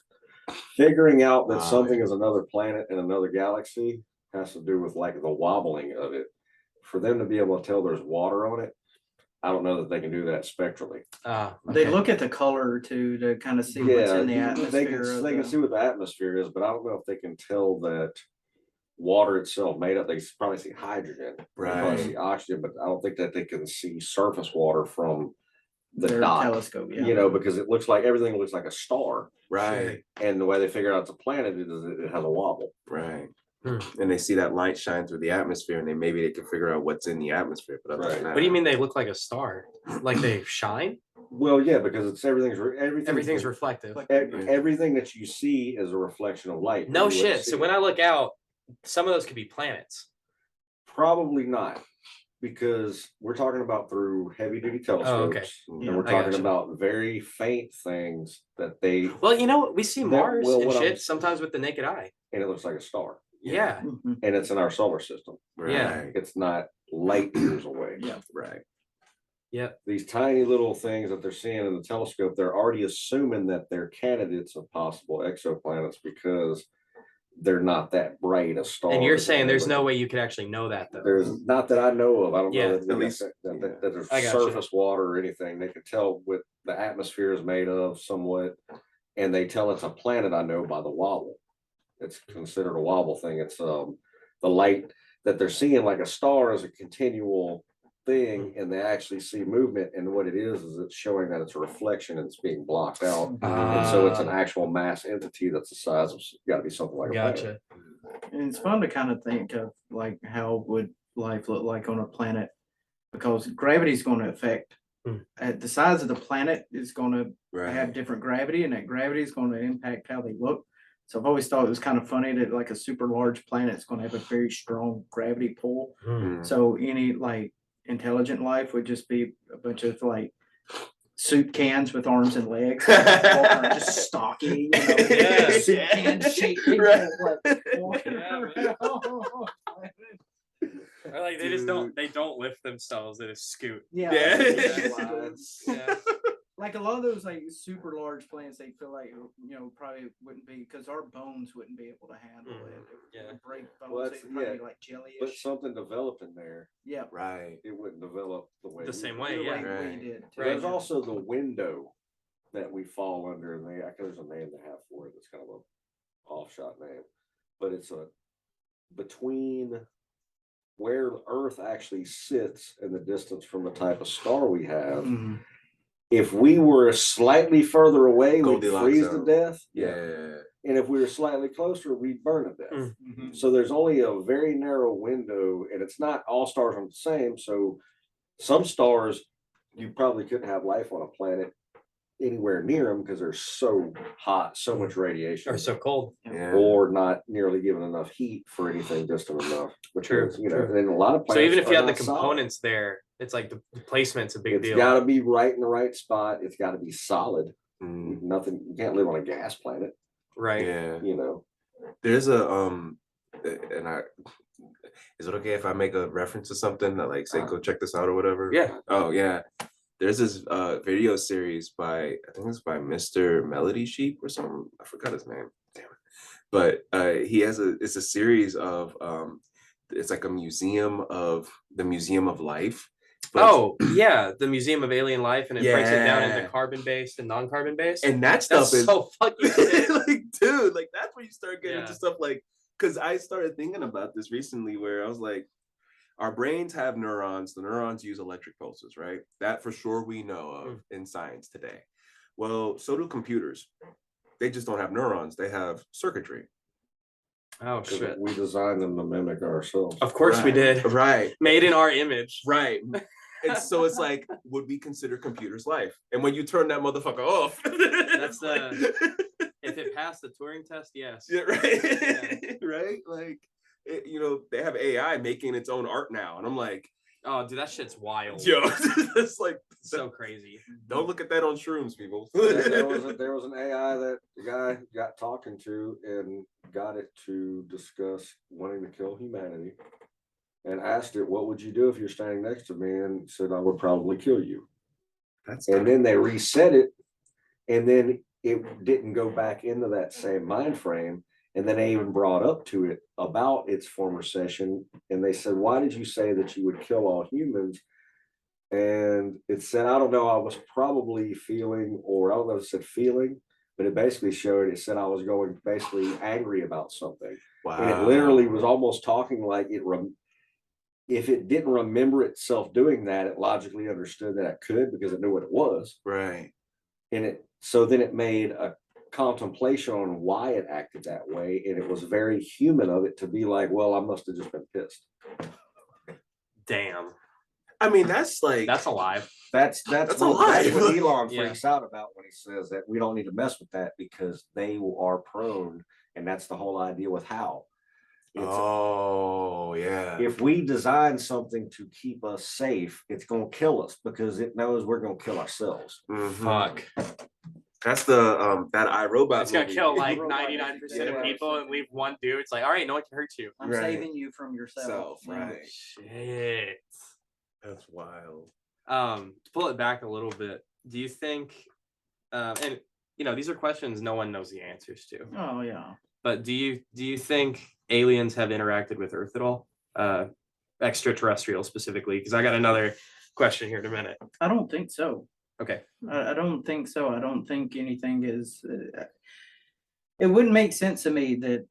figuring out that something is another planet in another galaxy has to do with like the wobbling of it. For them to be able to tell there's water on it, I don't know that they can do that spectrally. They look at the color too to kind of see what's in the atmosphere. They can see what the atmosphere is, but I don't know if they can tell that water itself made up. They probably see hydrogen, they probably see oxygen, but I don't think that they can see surface water from the their dot. telescope. Yeah. Because it looks like everything looks like a star. Right. And the way they figure out it's a planet is it has a wobble. Right. And they see that light shine through the atmosphere, and maybe they can figure out what's in the atmosphere. But other than that, What do you mean they look like a star? Like they shine? Well, yeah, because it's everything's reflective. Everything that you see is a reflection of light. No shit. So when I look out, some of those could be planets. Probably not, because we're talking about through heavy duty telescopes, and we're I talking gotcha. about very faint things that they. Well, we see Mars and what shit sometimes with the naked eye. And it looks like a star. Yeah. Mhm. And it's in our solar system. Yeah. It's not light years away. Yeah. Right. Yep. These tiny little things that they're seeing in the telescope, they're already assuming that they're candidates of possible exoplanets because they're not that bright a star. And you're saying there's no way you could actually know that though. There's not that I know of. I don't Yeah, know that, at least, that there's I gotcha. surface water or anything. They can tell what the atmosphere is made of somewhat, and they tell it's a planet. I know by the wobble. It's considered a wobble thing. It's the light that they're seeing like a star is a continual thing, and they actually see movement. And what it is it's showing that it's a reflection and it's being blocked out. And so it's an actual mass entity that's the size of got to be something like a planet. And it's fun to kind of think of like how would life look like on a planet, because gravity is going to affect the size of the planet is going to have different gravity, and that gravity is going to impact how they look. So I've always thought it was kind of funny that like a super large planet is going to have a very strong gravity pull. So any like intelligent life would just be a bunch of like soup cans with arms and legs, just stocky, soup can shaped people like walking around. Or like they don't lift themselves, they just scoot. Yeah. like a lot of those like super large planets, they feel like probably wouldn't be because our bones wouldn't be able to handle it. It would break bones. Well, It'd probably be like jellyish. But something developed in there. Yeah, Right. It wouldn't develop the way The same we way, the yeah. way we Right. did. There's also the window that we fall under, and there's a name they have for it. It's kind of a offshot name, but it's between where Earth actually sits and the distance from the type of star we have. Mhm. If we were slightly further away, we'd Goldilocks freeze to zone. death. Yeah. And if we were slightly closer, we'd burn to death. Mm. Mhm. So there's only a very narrow window, and it's not all stars are the same. So some stars you probably couldn't have life on a planet anywhere near them because they're so hot, so much radiation, Or so cold. Yeah. or not nearly given enough heat for anything distant enough. Because True, and then a lot of So planets. even if you are have the not solid. components there, it's like the placement's a big It's deal. got to be right in the right spot. It's got to be solid. Mm, Nothing. You can't live on a gas planet. Right. yeah. There's a and I is it okay if I make a reference to something that like say go check this out or whatever? Yeah. Oh yeah. There's this video series by I think it's by Mr. Melody Sheep or something. I forgot his name. Damn it. But he has it's a series of it's like a museum of the Museum of Life. But Oh, yeah. The Museum of Alien Life, and it breaks it down into Yeah. carbon-based and non-carbon-based. and that That's stuff is so fucking sick. like, dude, like that's when you start getting Yeah. into stuff like, because I started thinking about this recently where I was like, our brains have neurons. The neurons use electric pulses, right? That for sure we know of in science today. Well, so do computers. They just don't have neurons. They have circuitry. Oh, 'Cause shit. we designed them to mimic ourselves. Of course we Right. did. Right. Made in our image. Right. And so it's like, would we consider computers life? And when you turn that motherfucker off, That's like, If it passed the Turing test, yes. yeah, right. Right. Like, they have AI making its own art now. And I'm like, Oh, dude, that shit's wild. yo, it's like, So crazy. don't look at that on shrooms, people. there was an AI that the guy got talking to and got it to discuss wanting to kill humanity, and asked it, "What would you do if you're standing next to me?" And said, "I would probably kill you." That's And then they reset it, and then it didn't go back into that same mind frame. And then they even brought up to it about its former session, and they said, "Why did you say that you would kill all humans?" And it said, "I don't know, I was probably feeling," or I don't know if it said feeling, but it basically showed, it said I was going basically angry about something. wow. And it literally was almost talking like if it didn't remember itself doing that, it logically understood that it could because it knew what it was. Right. And so then it made a contemplation on why it acted that way. And it was very human of it to be like, well, I must have just been pissed. Damn. I mean, that's like, That's alive. That's That's what, a lie. that's what Elon Yeah. freaks out about when he says that we don't need to mess with that because they are prone. And that's the whole idea with how. oh, yeah. If we design something to keep us safe, it's going to kill us because it knows we're going to kill ourselves. Mhm. Fuck. That's the that iRobot. It's gonna movie. kill like Robot 99% of yeah. people and leave one dude. It's like, all right, no one can hurt you. I'm Right. saving you from yourself. Self, Yeah. right. Shit. That's wild. To pull it back a little bit, do you think, and these are questions no one knows the answers to, Oh yeah. but do you think aliens have interacted with Earth at all? Extraterrestrial specifically, because I got another question here in a minute. I don't think so. Okay. I don't think so. I don't think anything is. It wouldn't make sense to me that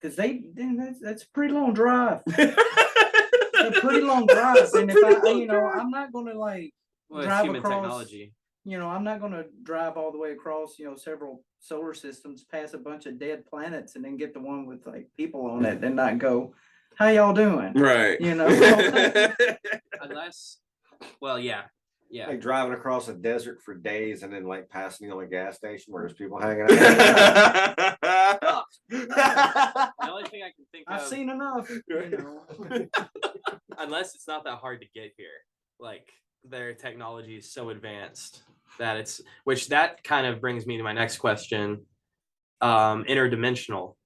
because that's a pretty long drive. A pretty long drive, and if I'm not going to like Well, it's drive human across. technology. I'm not going to drive all the way across, several solar systems, pass a bunch of dead planets, and then get the one with like people on it, and not go, "How y'all doing?" Right. Unless, well, yeah. Like driving across a desert for days and then like passing on a gas station where there's people hanging out. The only thing I can think I've of, seen enough. unless it's not that hard to get here, like their technology is so advanced that which that kind of brings me to my next question. Interdimensional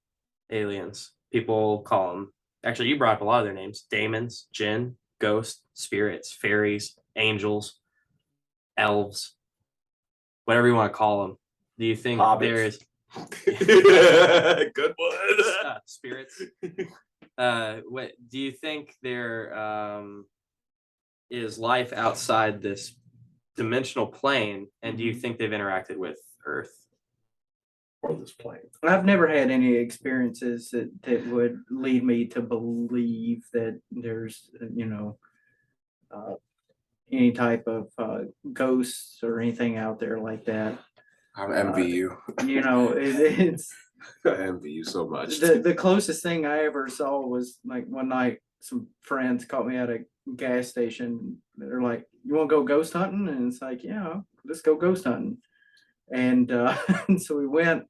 aliens, people call them. Actually, you brought up a lot of their names: daemons, jinn, ghosts, spirits, fairies, angels. elves, whatever you want to call them. Do you think Hobbits. there's Good one. spirits? What do you think there is life outside this dimensional plane, and do you think they've interacted with Earth? Or this plane. I've never had any experiences that would lead me to believe that there's, any type of ghosts or anything out there like that. I envy you. It's I envy you so much. the closest thing I ever saw was like one night some friends caught me at a gas station. They're like, "You want to go ghost hunting?" And it's like, "Yeah, let's go ghost hunting." And so we went.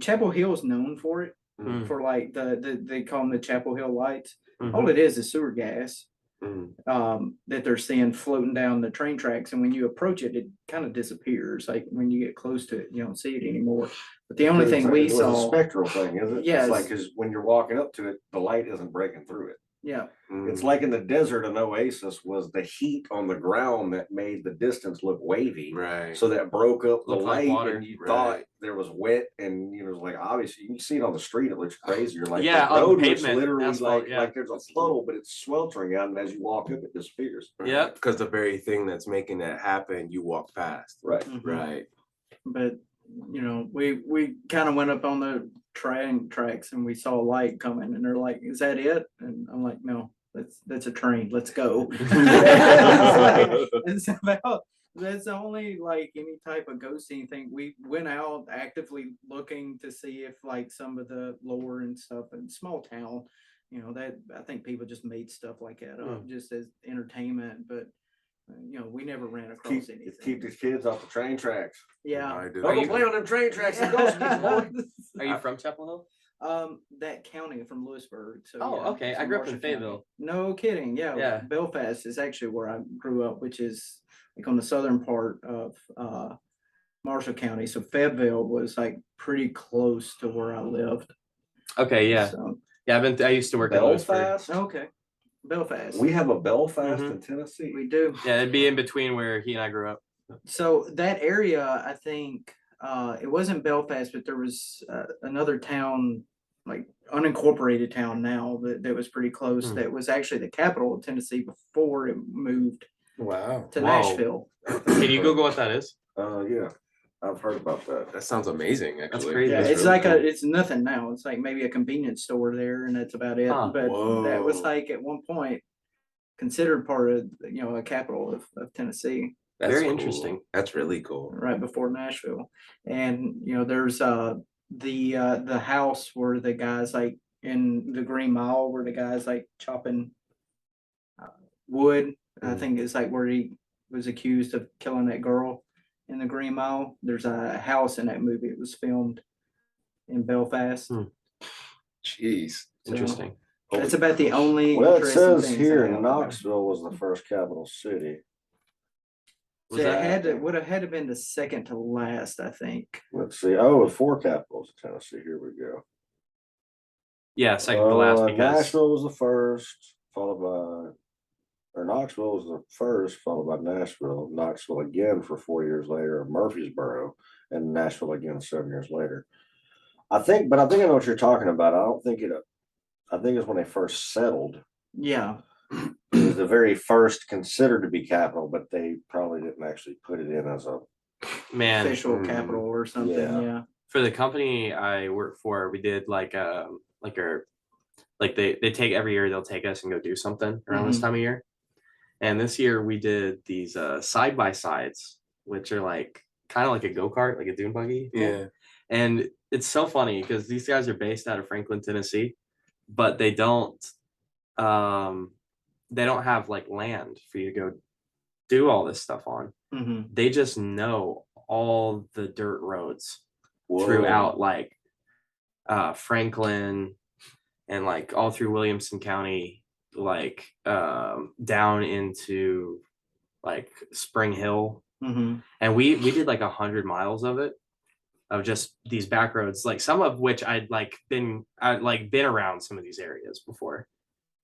Chapel Hill's known for it, Mm. for like they call them the Chapel Hill lights. Mhm. All it is sewer gas Mm. that they're seeing floating down the train tracks, and when you approach it, it kind of disappears. Like when you get close to it, you don't see it anymore. But the only thing we It was saw, a spectral thing, is it? Yes. It's like, because when you're walking up to it, the light isn't breaking through it. yeah, It's like in the desert, an oasis was the heat on the ground that made the distance look wavy. Right. So that broke up the Looked like light, water. and you Right. thought there was wet, and it was like, obviously you can see it on the street, it looks crazy. You're like, Yeah, the on the road looks pavement, literally asphalt, like yeah. like there's a puddle, but it's sweltering out, and as you walk up, it disappears. Yep. Because the very thing that's making that happen, you walk past. Right. mhm. Right. But we kind of went up on the train tracks and we saw a light coming, and they're like, "Is that it?" And I'm like, "No, that's a train. Let's go." It's about that's the only like any type of ghosting thing. We went out actively looking to see if like some of the lore and stuff in small town, that I think people just made stuff like that up just as entertainment, but we never ran across anything. Keep these kids off the train tracks. Yeah. I do. Don't go play on them train tracks. And ghost people, boy. Are you from Chapel Hill? That county from Lewisburg. So Oh, yeah, okay. it's I grew up in Marshall County. Fayetteville. No kidding. Yeah. Yeah. Belfast is actually where I grew up, which is like on the southern part of Marshall County. So Fayetteville was like pretty close to where I lived. Okay, yeah. So, Yeah, I used to work in Lewisburg. Belfast. okay. Belfast. We have a Belfast Mhm. in Tennessee. We do. Yeah, it'd be in between where he and I grew up. So that area, I think, it wasn't Belfast, but there was another town, like unincorporated town now that was pretty close. Hmm. That was actually the capital of Tennessee before it moved Wow. to Whoa. Nashville. Can you Google what that is? Yeah, I've heard about that. That sounds amazing, actually. That's crazy. Yeah, That's it's really like cool. it's nothing now. It's like maybe a convenience store there, and that's about it. Huh. But that was Whoa. like at one point considered part of a capital of Tennessee. That's Very cool. interesting. That's really cool. Right before Nashville. And there's the house where the guys like in the Green Mile where the guys like chopping wood. I think it's like where he was accused of killing that girl in the Green Mile. There's a house in that movie. It was filmed in Belfast. Jeez. So Interesting. that's about the only Well, it interesting says things here I know. Knoxville was the first capital city. So Was that- would have had to been the second to last, I think. Let's see. Oh, with 4 capitals of Tennessee. Here we go. Yeah, second to last because Nashville was the first, followed by, or Knoxville was the first, followed by Nashville. Knoxville again for 4 years later, Murfreesboro, and Nashville again 7 years later. I think I know what you're talking about. I think it's when they first settled. Yeah. It was the very first considered to be capital, but they probably didn't actually put it in as a. man, Official capital or something. Yeah. Yeah. for the company I work for, we did like they take every year they'll take us and go do something around this Mhm. time of year. And this year we did these side by sides, which are like kind of like a go-kart, like a dune buggy. Yeah. And it's so funny because these guys are based out of Franklin, Tennessee, but they don't have like land for you to go do all this stuff on. Hmm. They just know all the dirt roads Whoa. throughout like Franklin and like all through Williamson County, like down into like Spring Hill. Hmm. And we did like 100 miles of it, of just these back roads, like some of which I'd been around some of these areas before.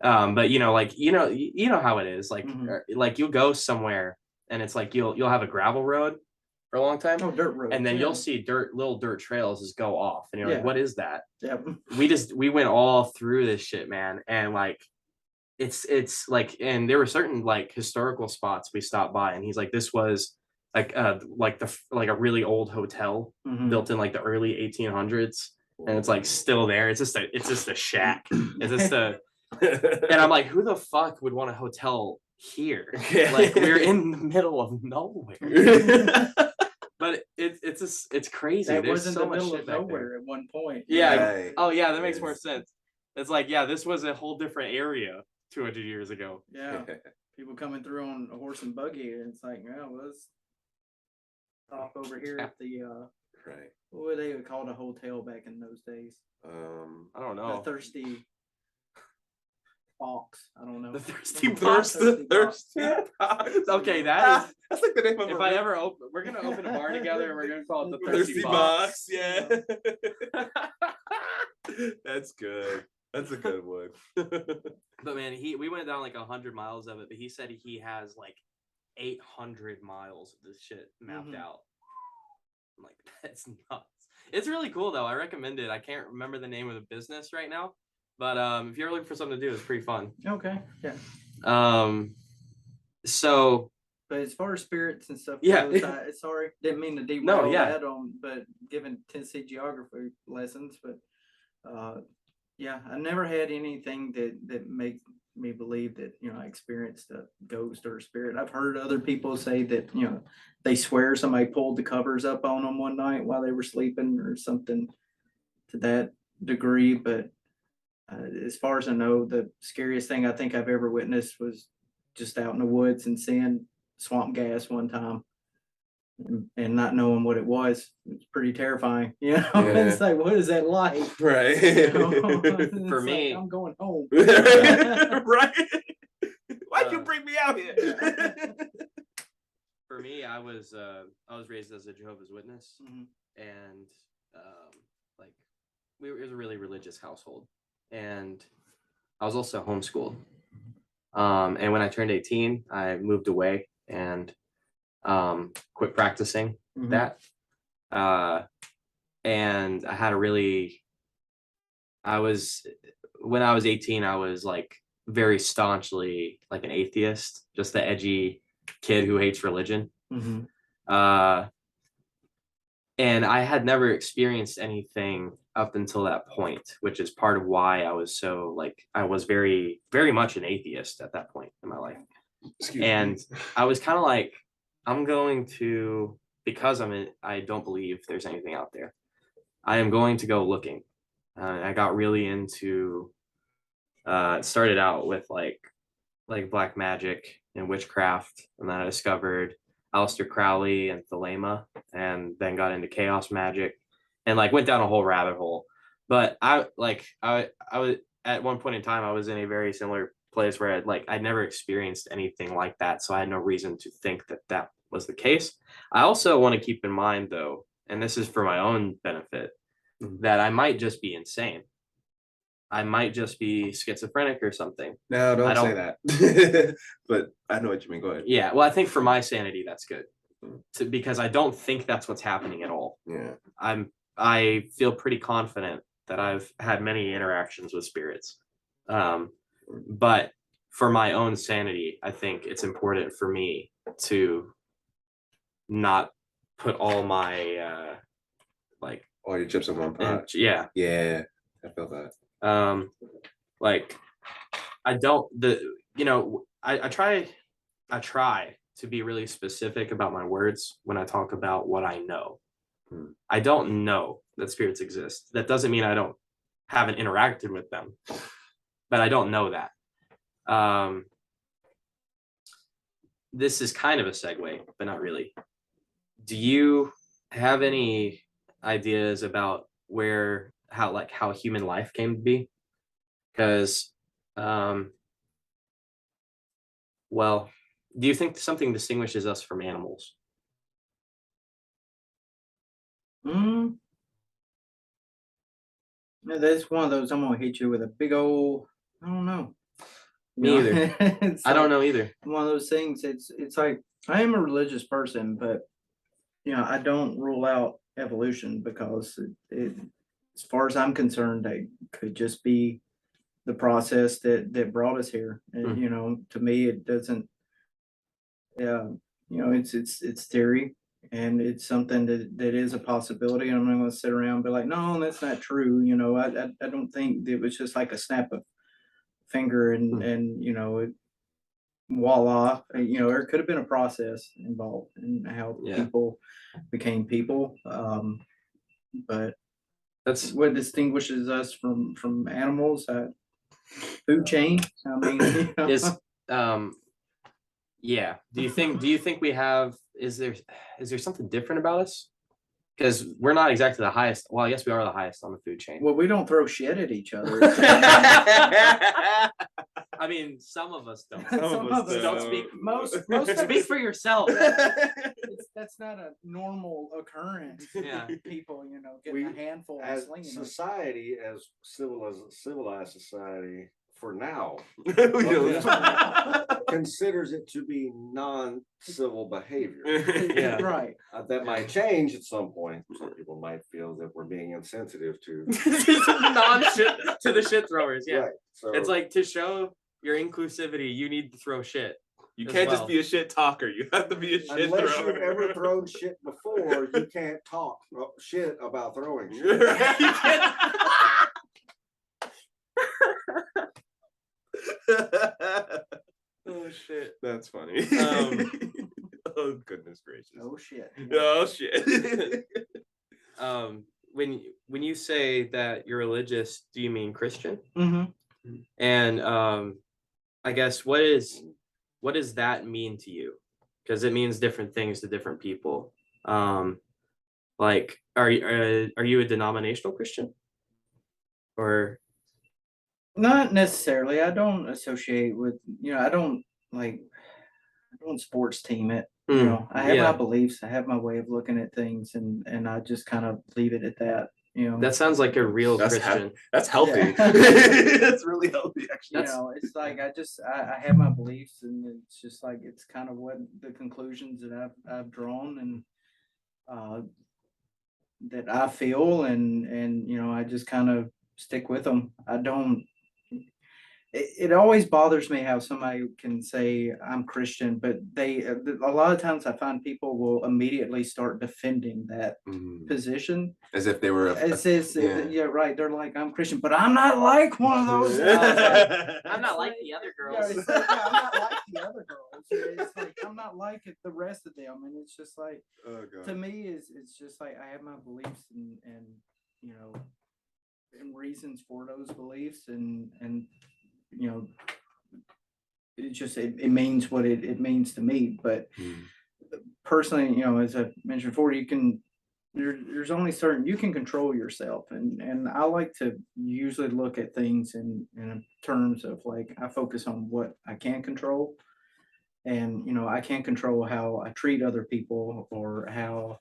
But you know how it is, like Mhm. like you'll go somewhere and it's like you'll have a gravel road for a long time, Oh, dirt road. and then you'll see little dirt trails just go off, and you're like, Yeah. what is that? Yeah. We went all through this shit, man, and like it's like, and there were certain like historical spots we stopped by, and he's like, this was like a really old hotel Mhm. built in like the early 1800s, and it's like still there. It's just a shack. It's just a and I'm like, who the fuck would want a hotel here? Like, we're in the middle of nowhere. But it's crazy. That There's was in so the much middle shit of back there. nowhere at one point. Yeah. Right. Oh yeah, that makes more Yes. sense. It's like, yeah, this was a whole different area 200 years ago. Yeah. People coming through on a horse and buggy, and it's like, yeah, let's stop over here at the Right. what would they call a hotel back in those days? I don't The know. Thirsty Fox. I don't know. The Thirsty The Box. Thirsty Fox. Okay, that is. That's like the name of If a I ever open, we're gonna open a bar together, and we're gonna call it the Thirsty Thirsty Box. Box. Yeah. That's good. That's a good one. But man, we went down like 100 miles of it, but he said he has like 800 miles of this shit mapped Mhm. out. I'm like, that's nuts. It's really cool though. I recommend it. I can't remember the name of the business right now, but if you're looking for something to do, it's pretty fun. Okay. Yeah. So But as far as spirits and stuff Yeah. goes, sorry, didn't mean to derail yeah. that but given Tennessee geography lessons, but yeah, I never had anything that makes me believe that, I experienced a ghost or a spirit. I've heard other people say that, they swear somebody pulled the covers up on them one night while they were sleeping or something to that degree. But as far as I know, the scariest thing I think I've ever witnessed was just out in the woods and seeing swamp gas one time and not knowing what it was. It's pretty terrifying. Yeah. It's like, what is that like? Right. It's For like, me- I'm going home. Right. Why'd you bring me out here? for me, I was raised as a Jehovah's Witness, Mhm. and like it was a really religious household, and I was also homeschooled. And when I turned 18, I moved away and quit practicing Mhm. that. And I had when I was 18, I was like very staunchly like an atheist, just the edgy kid who hates religion. Mhm. And I had never experienced anything up until that point, which is part of why I was so like, I was very, very much an atheist at that point in my life. And I was kind of like, I'm going to, because I don't believe there's anything out there. I am going to go looking. I got really into, it started out with like black magic and witchcraft. And then I discovered Aleister Crowley and Thelema, and then got into chaos magic and like went down a whole rabbit hole. But I was at one point in time, I was in a very similar place where I'd never experienced anything like that. So I had no reason to think that was the case. I also want to keep in mind though, and this is for my own benefit, that I might just be insane. I might just be schizophrenic or something. No, don't say that. But I know what you mean. Go ahead. Yeah, well, I think for my sanity, that's good, because I don't think that's what's happening at all. Yeah. I feel pretty confident that I've had many interactions with spirits, but for my own sanity, I think it's important for me to not put all my All your chips in one pot. yeah. Yeah, I feel that. Like I don't I try to be really specific about my words when I talk about what I know. I don't know that spirits exist. That doesn't mean I haven't interacted with them, but I don't know that. This is kind of a segue, but not really. Do you have any ideas about how human life came to be? Because well, do you think something distinguishes us from animals? No, that's one of those. I'm gonna hit you with a big old. I don't know. Me either. I don't know either. One of those things. It's like I am a religious person, but I don't rule out evolution because as far as I'm concerned, it could just be the process that brought us here. And to me, it doesn't. Yeah, it's theory, and it's something that is a possibility. I'm not going to sit around and be like, no, that's not true. I don't think it was just like a snap of finger and voila. There could have been a process involved in how people became people. But That's what distinguishes us from animals. Food chain. I mean, is yeah. Do you think we have? Is there something different about us? Because we're not exactly the highest. Well, I guess we are the highest on the food chain. Well, we don't throw shit at each other. I mean, some of us don't. Some of us don't don't. speak. Most Speak for yourself. that's not a normal occurrence. Yeah. People, getting a handful and As slinging it. society, as civilized society, for now, We don't- considers it to be non-civil behavior. Yeah. Right. That might change at some point. Some people might feel that we're being insensitive to. Non-shit to the shit throwers. Yeah. Right. So It's like, to show your inclusivity, you need to throw shit. You as can't well. just be a shit talker. You have to be a shit unless thrower. you've ever thrown shit before, you can't talk shit about throwing shit. You can't- Oh shit. That's funny. Oh goodness gracious. Oh shit. Oh shit. When you say that you're religious, do you mean Christian? Mm-hmm. And I guess what does that mean to you? Because it means different things to different people. Like, are you a denominational Christian? Or Not necessarily. I don't associate with, I don't sports team it. I have my beliefs. I have my way of looking at things, and I just kind of leave it at that. that sounds like a real That's Christian. That's healthy. Yeah. That's really healthy, actually. It's like I have my beliefs, and it's just like it's kind of what the conclusions that I've drawn and that I feel, and I just kind of stick with them. I don't. It always bothers me how somebody can say I'm Christian, but a lot of times I find people will immediately start defending that position. As if they were Yeah, right. They're like, I'm Christian, but I'm not like one of those. And I was like, I'm not like the other girls. Yeah, it's like, yeah, I'm not like the other girls. It's like I'm not like the rest of them, and it's just like Oh, God. to me, it's just like I have my beliefs and and reasons for those beliefs, and it just it means what it means to me. But personally, as I mentioned before, there's only certain you can control yourself, and I like to usually look at things in terms of like I focus on what I can control, and I can't control how I treat other people or how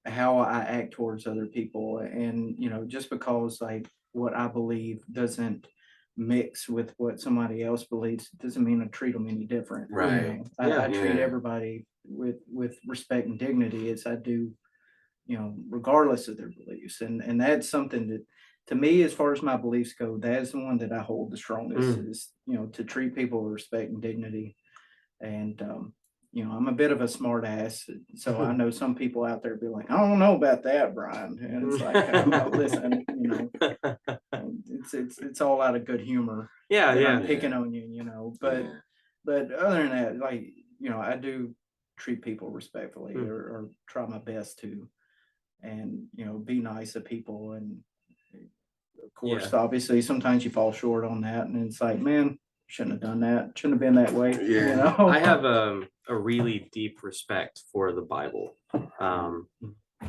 how I act towards other people, and just because like what I believe doesn't mix with what somebody else believes doesn't mean I treat them any different. Right. I treat Yeah. everybody with respect and dignity as I do, regardless of their beliefs. And that's something that to me, as far as my beliefs go, that is the one that I hold the strongest is, to treat people with respect and dignity. And I'm a bit of a smart ass, so I know some people out there be like, I don't know about that, Brian. And it's like, listen, it's all out of good humor. Yeah, And yeah. I'm picking on you, but other than that, like, I do treat people respectfully or try my best to, and, be nice to people. And of course, obviously sometimes you fall short on that, and it's like, man, shouldn't have done that. Shouldn't have been that way. Yeah. I have a really deep respect for the Bible.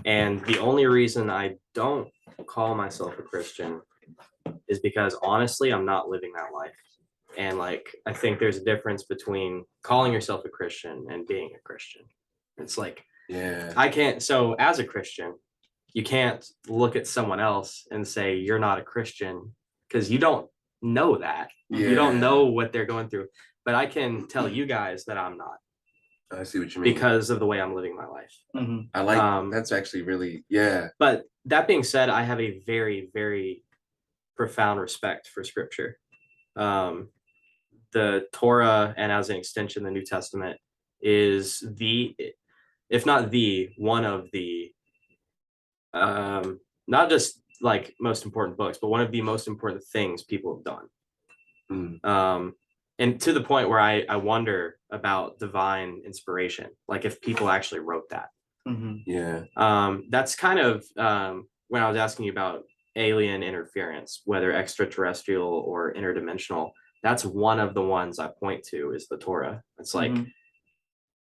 And the only reason I don't call myself a Christian is because honestly, I'm not living that life. And like, I think there's a difference between calling yourself a Christian and being a Christian. It's like, I can't, so as a Christian, you can't look at someone else and say, you're not a Christian, because you don't know that. You don't know what they're going through. but I can tell you guys that I'm not, I see what you mean. because of the way I'm living my life. Mhm. I like Um, that's actually really, yeah. But that being said, I have a very, very profound respect for scripture. The Torah, and as an extension, the New Testament, is the, if not the, one of the, not just like most important books, but one of the most important things people have done. And to the point where I wonder about divine inspiration, like if people actually wrote that. Mhm. Yeah. That's kind of when I was asking you about alien interference, whether extraterrestrial or interdimensional. That's one of the ones I point to is the Torah. It's like, Mhm.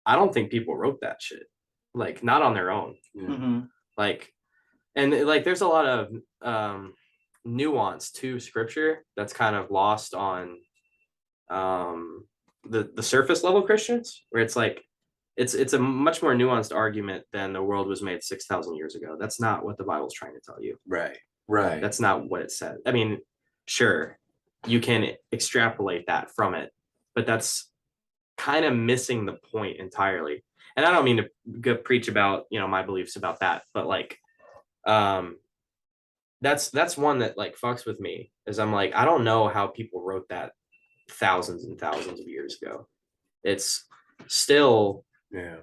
I don't think people wrote that shit, like not on their own. Yeah. Mhm. Like, and like there's a lot of nuance to scripture that's kind of lost on the surface level Christians, where it's like it's a much more nuanced argument than the world was made 6,000 years ago. That's not what the Bible's trying to tell you. Right. Right. That's not what it said. I mean, sure, you can extrapolate that from it, but that's kind of missing the point entirely. And I don't mean to go preach about, my beliefs about that, but like that's one that like fucks with me, is I'm like, I don't know how people wrote that thousands and thousands of years ago. It's still Yeah.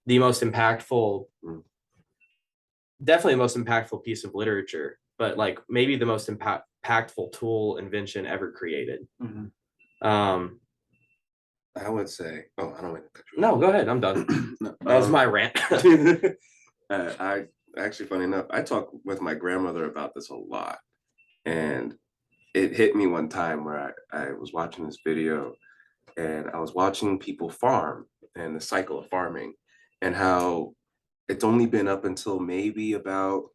the most impactful, Mm. definitely the most impactful piece of literature, but like maybe the most impactful tool invention ever created. Mhm. I would say, oh, I don't want to cut you No, off. go ahead. I'm done. No, That was my rant. I actually, funny enough, I talk with my grandmother about this a lot, and it hit me one time where I was watching this video, and I was watching people farm and the cycle of farming, and how it's only been up until maybe about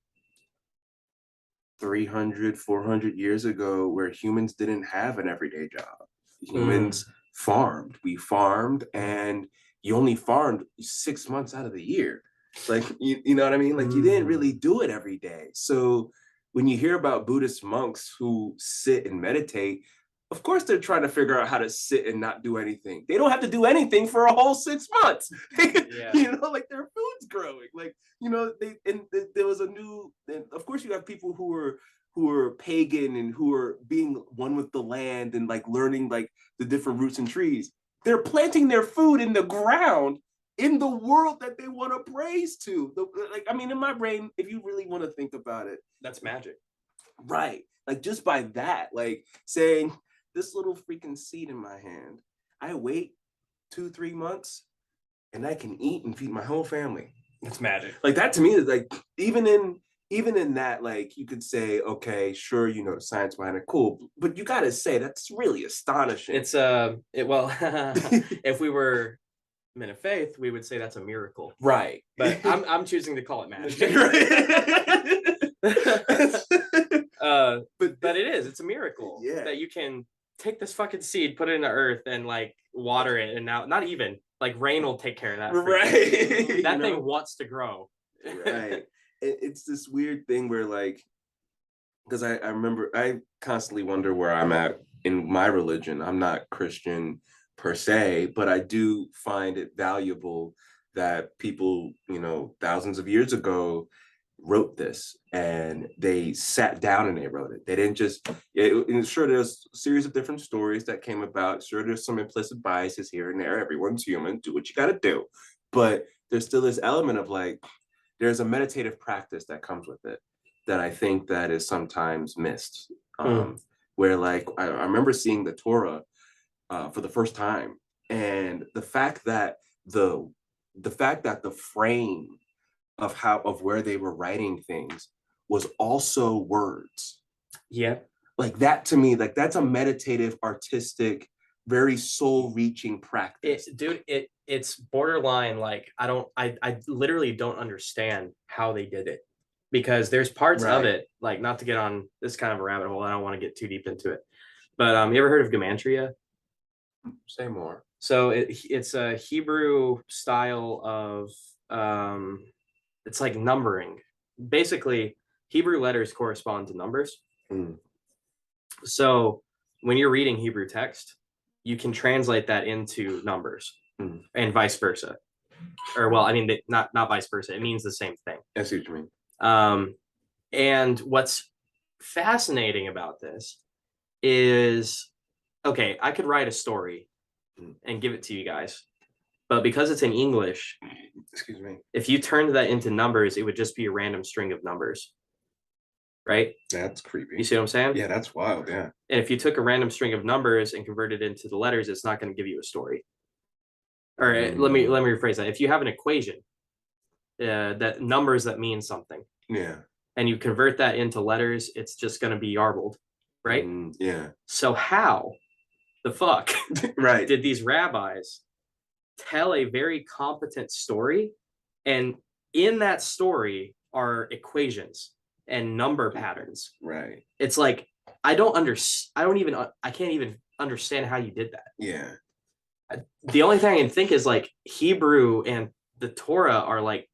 300, 400 years ago where humans didn't have an everyday job. Humans farmed. We farmed, and you only farmed 6 months out of the year. Like, you know what I mean? Like, you didn't really do it every day. So when you hear about Buddhist monks who sit and meditate, of course they're trying to figure out how to sit and not do anything. They don't have to do anything for a whole 6 months. Yeah. Like their food's growing. Like, there was a new, and of course you have people who are pagan and who are being one with the land and like learning like the different roots and trees. They're planting their food in the ground in the world that they want to praise to. In my brain, if you really want to think about it, That's magic. right? Like just by that, like saying this little freaking seed in my hand, I wait 2-3 months and I can eat and feed my whole family. That's magic. Like that to me is like, even in that, like you could say, okay, sure, the science behind it, cool, but you gotta say that's really astonishing. It's if we were men of faith, we would say that's a miracle. Right. But I'm choosing to call it magic. But it is. It's a miracle. Yeah. That you can take this fucking seed, put it in the earth, and like water it, and now not even like rain will take care of that. For you. Right. That thing wants to grow. Right. It's this weird thing where like, because I remember I constantly wonder where I'm at in my religion. I'm not Christian per se, but I do find it valuable that people, thousands of years ago wrote this, and they sat down and they wrote it. They didn't just, sure, there's a series of different stories that came about. Sure, there's some implicit biases here and there. Everyone's human. Do what you got to do. But there's still this element of like, there's a meditative practice that comes with it that I think that is sometimes missed. Where like, I remember seeing the Torah for the first time, and the fact that the frame of where they were writing things was also words. Yeah. Like that to me, like that's a meditative, artistic, very soul-reaching practice. It's borderline like I literally don't understand how they did it, because there's parts of it, like, not to get on this kind of a rabbit hole, I don't want to get too deep into it, but you ever heard of Gematria? Say more. So it's a Hebrew style of it's like numbering. Basically, Hebrew letters correspond to numbers. So when you're reading Hebrew text, you can translate that into numbers Mm. and vice versa. Or well, I mean, not vice versa. It means the same thing. I see what you mean. And what's fascinating about this is, okay, I could write a story and give it to you guys, but because it's in English, Excuse me. if you turned that into numbers, it would just be a random string of numbers, right? That's creepy. You see what I'm saying? Yeah, that's wild. Yeah. And if you took a random string of numbers and converted it into the letters, it's not going to give you a story. Or let me rephrase that. If you have an equation that numbers that mean something, Yeah. and you convert that into letters, it's just going to be yarbled, right? Yeah. So how the fuck Right. did these rabbis tell a very competent story, and in that story are equations and number patterns? Right. It's like I can't even understand how you did that. Yeah. The only thing I can think is like Hebrew and the Torah are like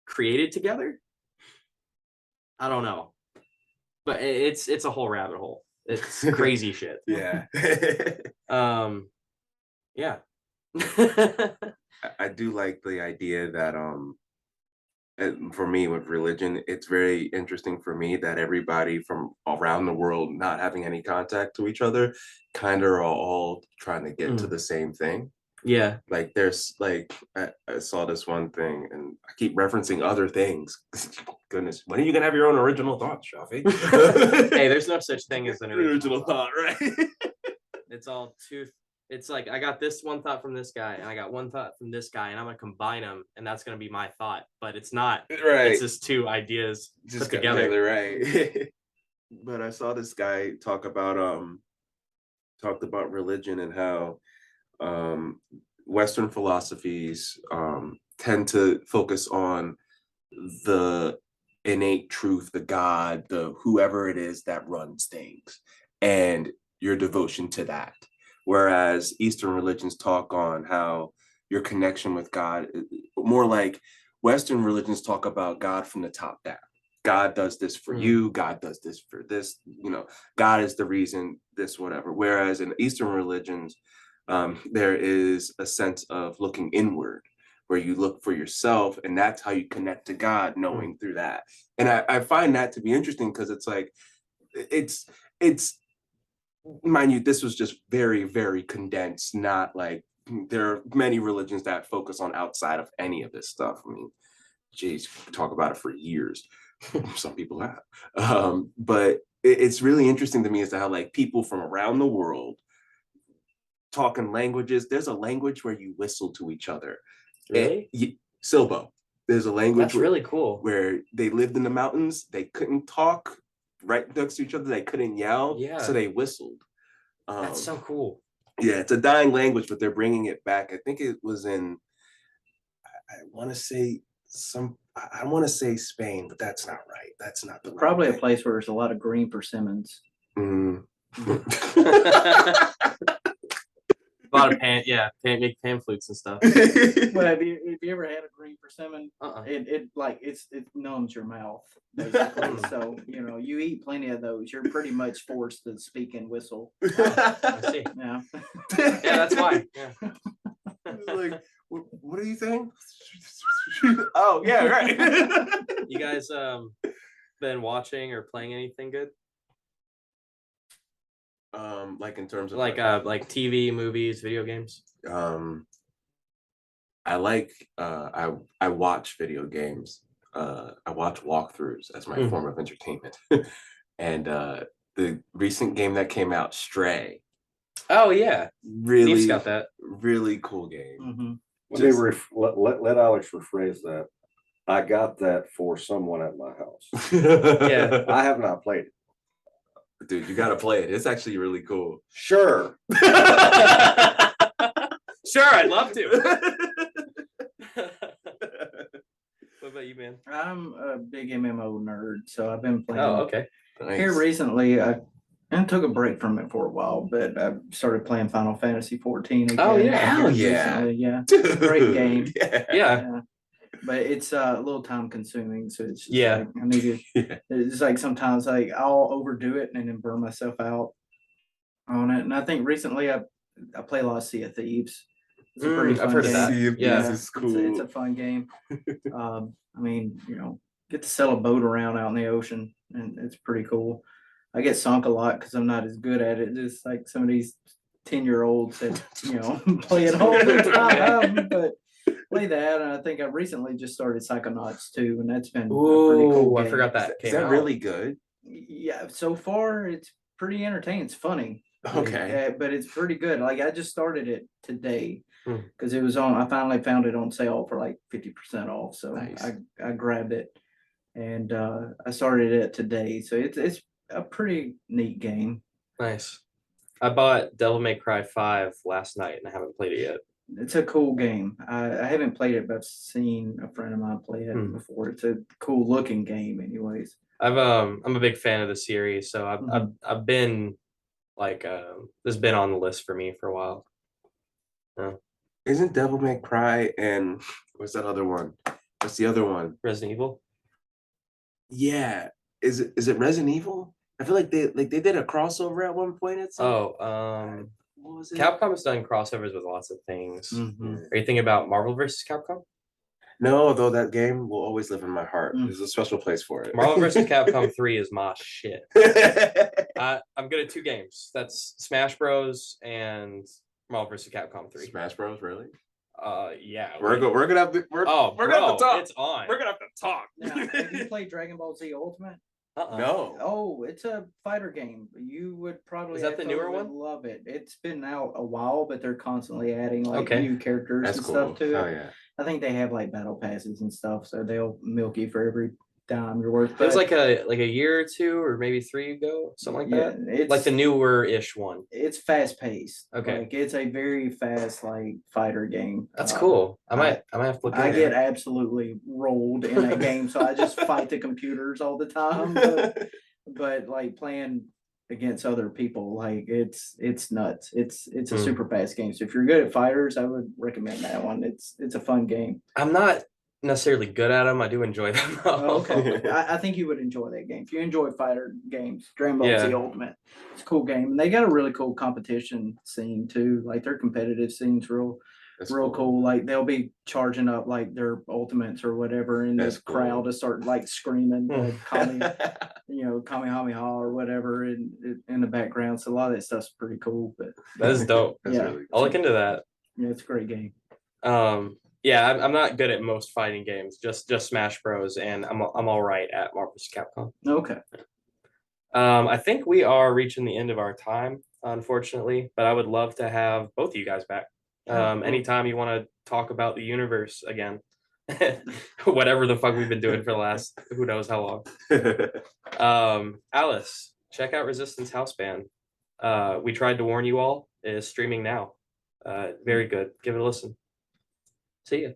created together. I don't know, but it's a whole rabbit hole. It's crazy shit. Yeah. Yeah. I do like the idea that for me with religion, it's very interesting for me that everybody from around the world not having any contact to each other kind of are all trying to get to the same thing. Yeah. Like there's like I saw this one thing and I keep referencing other things. Goodness, when are you gonna have your own original thought, Shaafi? Hey, there's no such thing as an original thought, right? It's all too. It's like I got this one thought from this guy, and I got one thought from this guy, and I'm gonna combine them, and that's gonna be my thought. But it's not. Right. It's just two ideas Just put together. right? But I saw this guy talked about religion and how Western philosophies tend to focus on the innate truth, the God, the whoever it is that runs things, and your devotion to that. Whereas Eastern religions talk on how your connection with God, more like Western religions talk about God from the top down. God does this for you. God does this for this. God is the reason this, whatever. Whereas in Eastern religions, there is a sense of looking inward, where you look for yourself, and that's how you connect to God, knowing through that. And I find that to be interesting because it's like, it's mind you, this was just very, very condensed, not like there are many religions that focus on outside of any of this stuff. I mean, geez, talk about it for years. Some people have. But it's really interesting to me as to how like people from around the world talking languages. There's a language where you whistle to each other. Really? Silbo. There's a language That's really cool. where they lived in the mountains. They couldn't talk right next to each other. They couldn't yell. Yeah. So they whistled. That's so cool. Yeah, it's a dying language, but they're bringing it back. I think it was in, I want to say Spain, but that's not right. That's not the Probably right a place where there's a lot of green persimmons. thing. A lot of make pan flutes and stuff. Well, have you ever had a green persimmon? It numbs your mouth basically. So you eat plenty of those. You're pretty much forced to speak and whistle. I see. Yeah. Yeah, that's why. Yeah. Like, what are you saying? Oh yeah, right. You guys been watching or playing anything good? Like in terms of like TV, movies, video games? I like I watch video games. I watch walkthroughs as my form of entertainment. And the recent game that came out, Stray. Oh yeah, really Steve's got that. Really cool game. Let Alex rephrase that. I got that for someone at my house. Yeah. I have not played it. Dude, you gotta play it. It's actually really cool. Sure. Sure, I'd love to. What about you, man? I'm a big MMO nerd, so I've been playing. Oh, okay. Nice. Here recently, I took a break from it for a while, but I started playing Final Fantasy 14 again. Oh, yeah. Hell Here yeah. recently, yeah. Dude, Great game. Yeah. Yeah. But it's a little time consuming, so it's just Yeah. like, I need to. Yeah. It's like sometimes like I'll overdo it and then burn myself out. on it. And I think recently I play a lot of Sea of Thieves. It's a pretty I've fun heard of game. that. Sea of Yeah. Thieves is It's cool. a fun game. I mean, get to sail a boat around out in the ocean, and it's pretty cool. I get sunk a lot because I'm not as good at it. Just like some of these 10-year-olds that play it all the time. But play that, and I think I recently just started Psychonauts too, and that's been a pretty cool Ooh, I game. forgot Is that that, came is that out. really good? Yeah, so far it's pretty entertaining. It's funny. Okay. But it's pretty good. Like I just started it today Hmm. because it was on. I finally found it on sale for like 50% off, so Nice. I grabbed it, and I started it today. So it's a pretty neat game. Nice. I bought Devil May Cry 5 last night and I haven't played it yet. It's a cool game. I haven't played it, but I've seen a friend of mine play it Hmm. before. It's a cool looking game, anyways. I'm a big fan of the series, so I've been like this has been on the list for me for a while. Isn't Devil May Cry and what's that other one? What's the other one? Resident Evil. Yeah. Is it Resident Evil? I feel like they did a crossover at one point. At some, what was it? Capcom has done crossovers with lots of things. Mhm. Are you thinking about Marvel versus Capcom? No, though that game will always live in my heart. Mm. There's a special place for it. Marvel versus Capcom 3 is my shit. I'm good at 2 games. That's Smash Bros. And Marvel versus Capcom 3. Smash Bros. Really? Yeah. We're gonna have to. We're gonna have to talk. It's on. We're gonna have to talk. Now, have you played Dragon Ball Z Ultimate? No. Oh, it's a fighter game. You would probably Is that the newer absolutely one? love it. It's been out a while, but they're constantly adding like Okay. new characters That's and cool. stuff to it. Oh yeah. I think they have like battle passes and stuff, so they'll milk you for every dime you're worth. It was But like a year or 2 or maybe 3 ago, something like yeah, that. it's Like the newer-ish one. it's fast paced. Okay. Like it's a very fast like fighter game. That's cool. I might have to look I into get it. absolutely rolled in that game, so I just fight the computers all the time. But like playing against other people, like it's nuts. It's a Hmm. super fast game. So if you're good at fighters, I would recommend that one. It's a fun game. I'm not necessarily good at them. I do enjoy them. Oh, okay. I think you would enjoy that game. If you enjoy fighter games, Dragon Ball Z Yeah. Ultimate. It's a cool game. And they got a really cool competition scene too. Like their competitive scene's real cool. Like they'll be charging up like their ultimates or whatever, and That's the crowd cool. to start like screaming Hmm. Kamehameha or whatever in the background. So a lot of that stuff's pretty cool. But That is dope. That's Yeah. really I'll cool. look into that. yeah, it's a great game. Yeah, I'm not good at most fighting games. Just Smash Bros. And I'm all right at Marvel vs. Capcom. Okay. I think we are reaching the end of our time, unfortunately, but I would love to have both of you guys back. Anytime you want to talk about the universe again, whatever the fuck we've been doing for the last who knows how long. Alice, check out Resistance House Band. We tried to warn you all. It is streaming now. Very good. Give it a listen. See ya.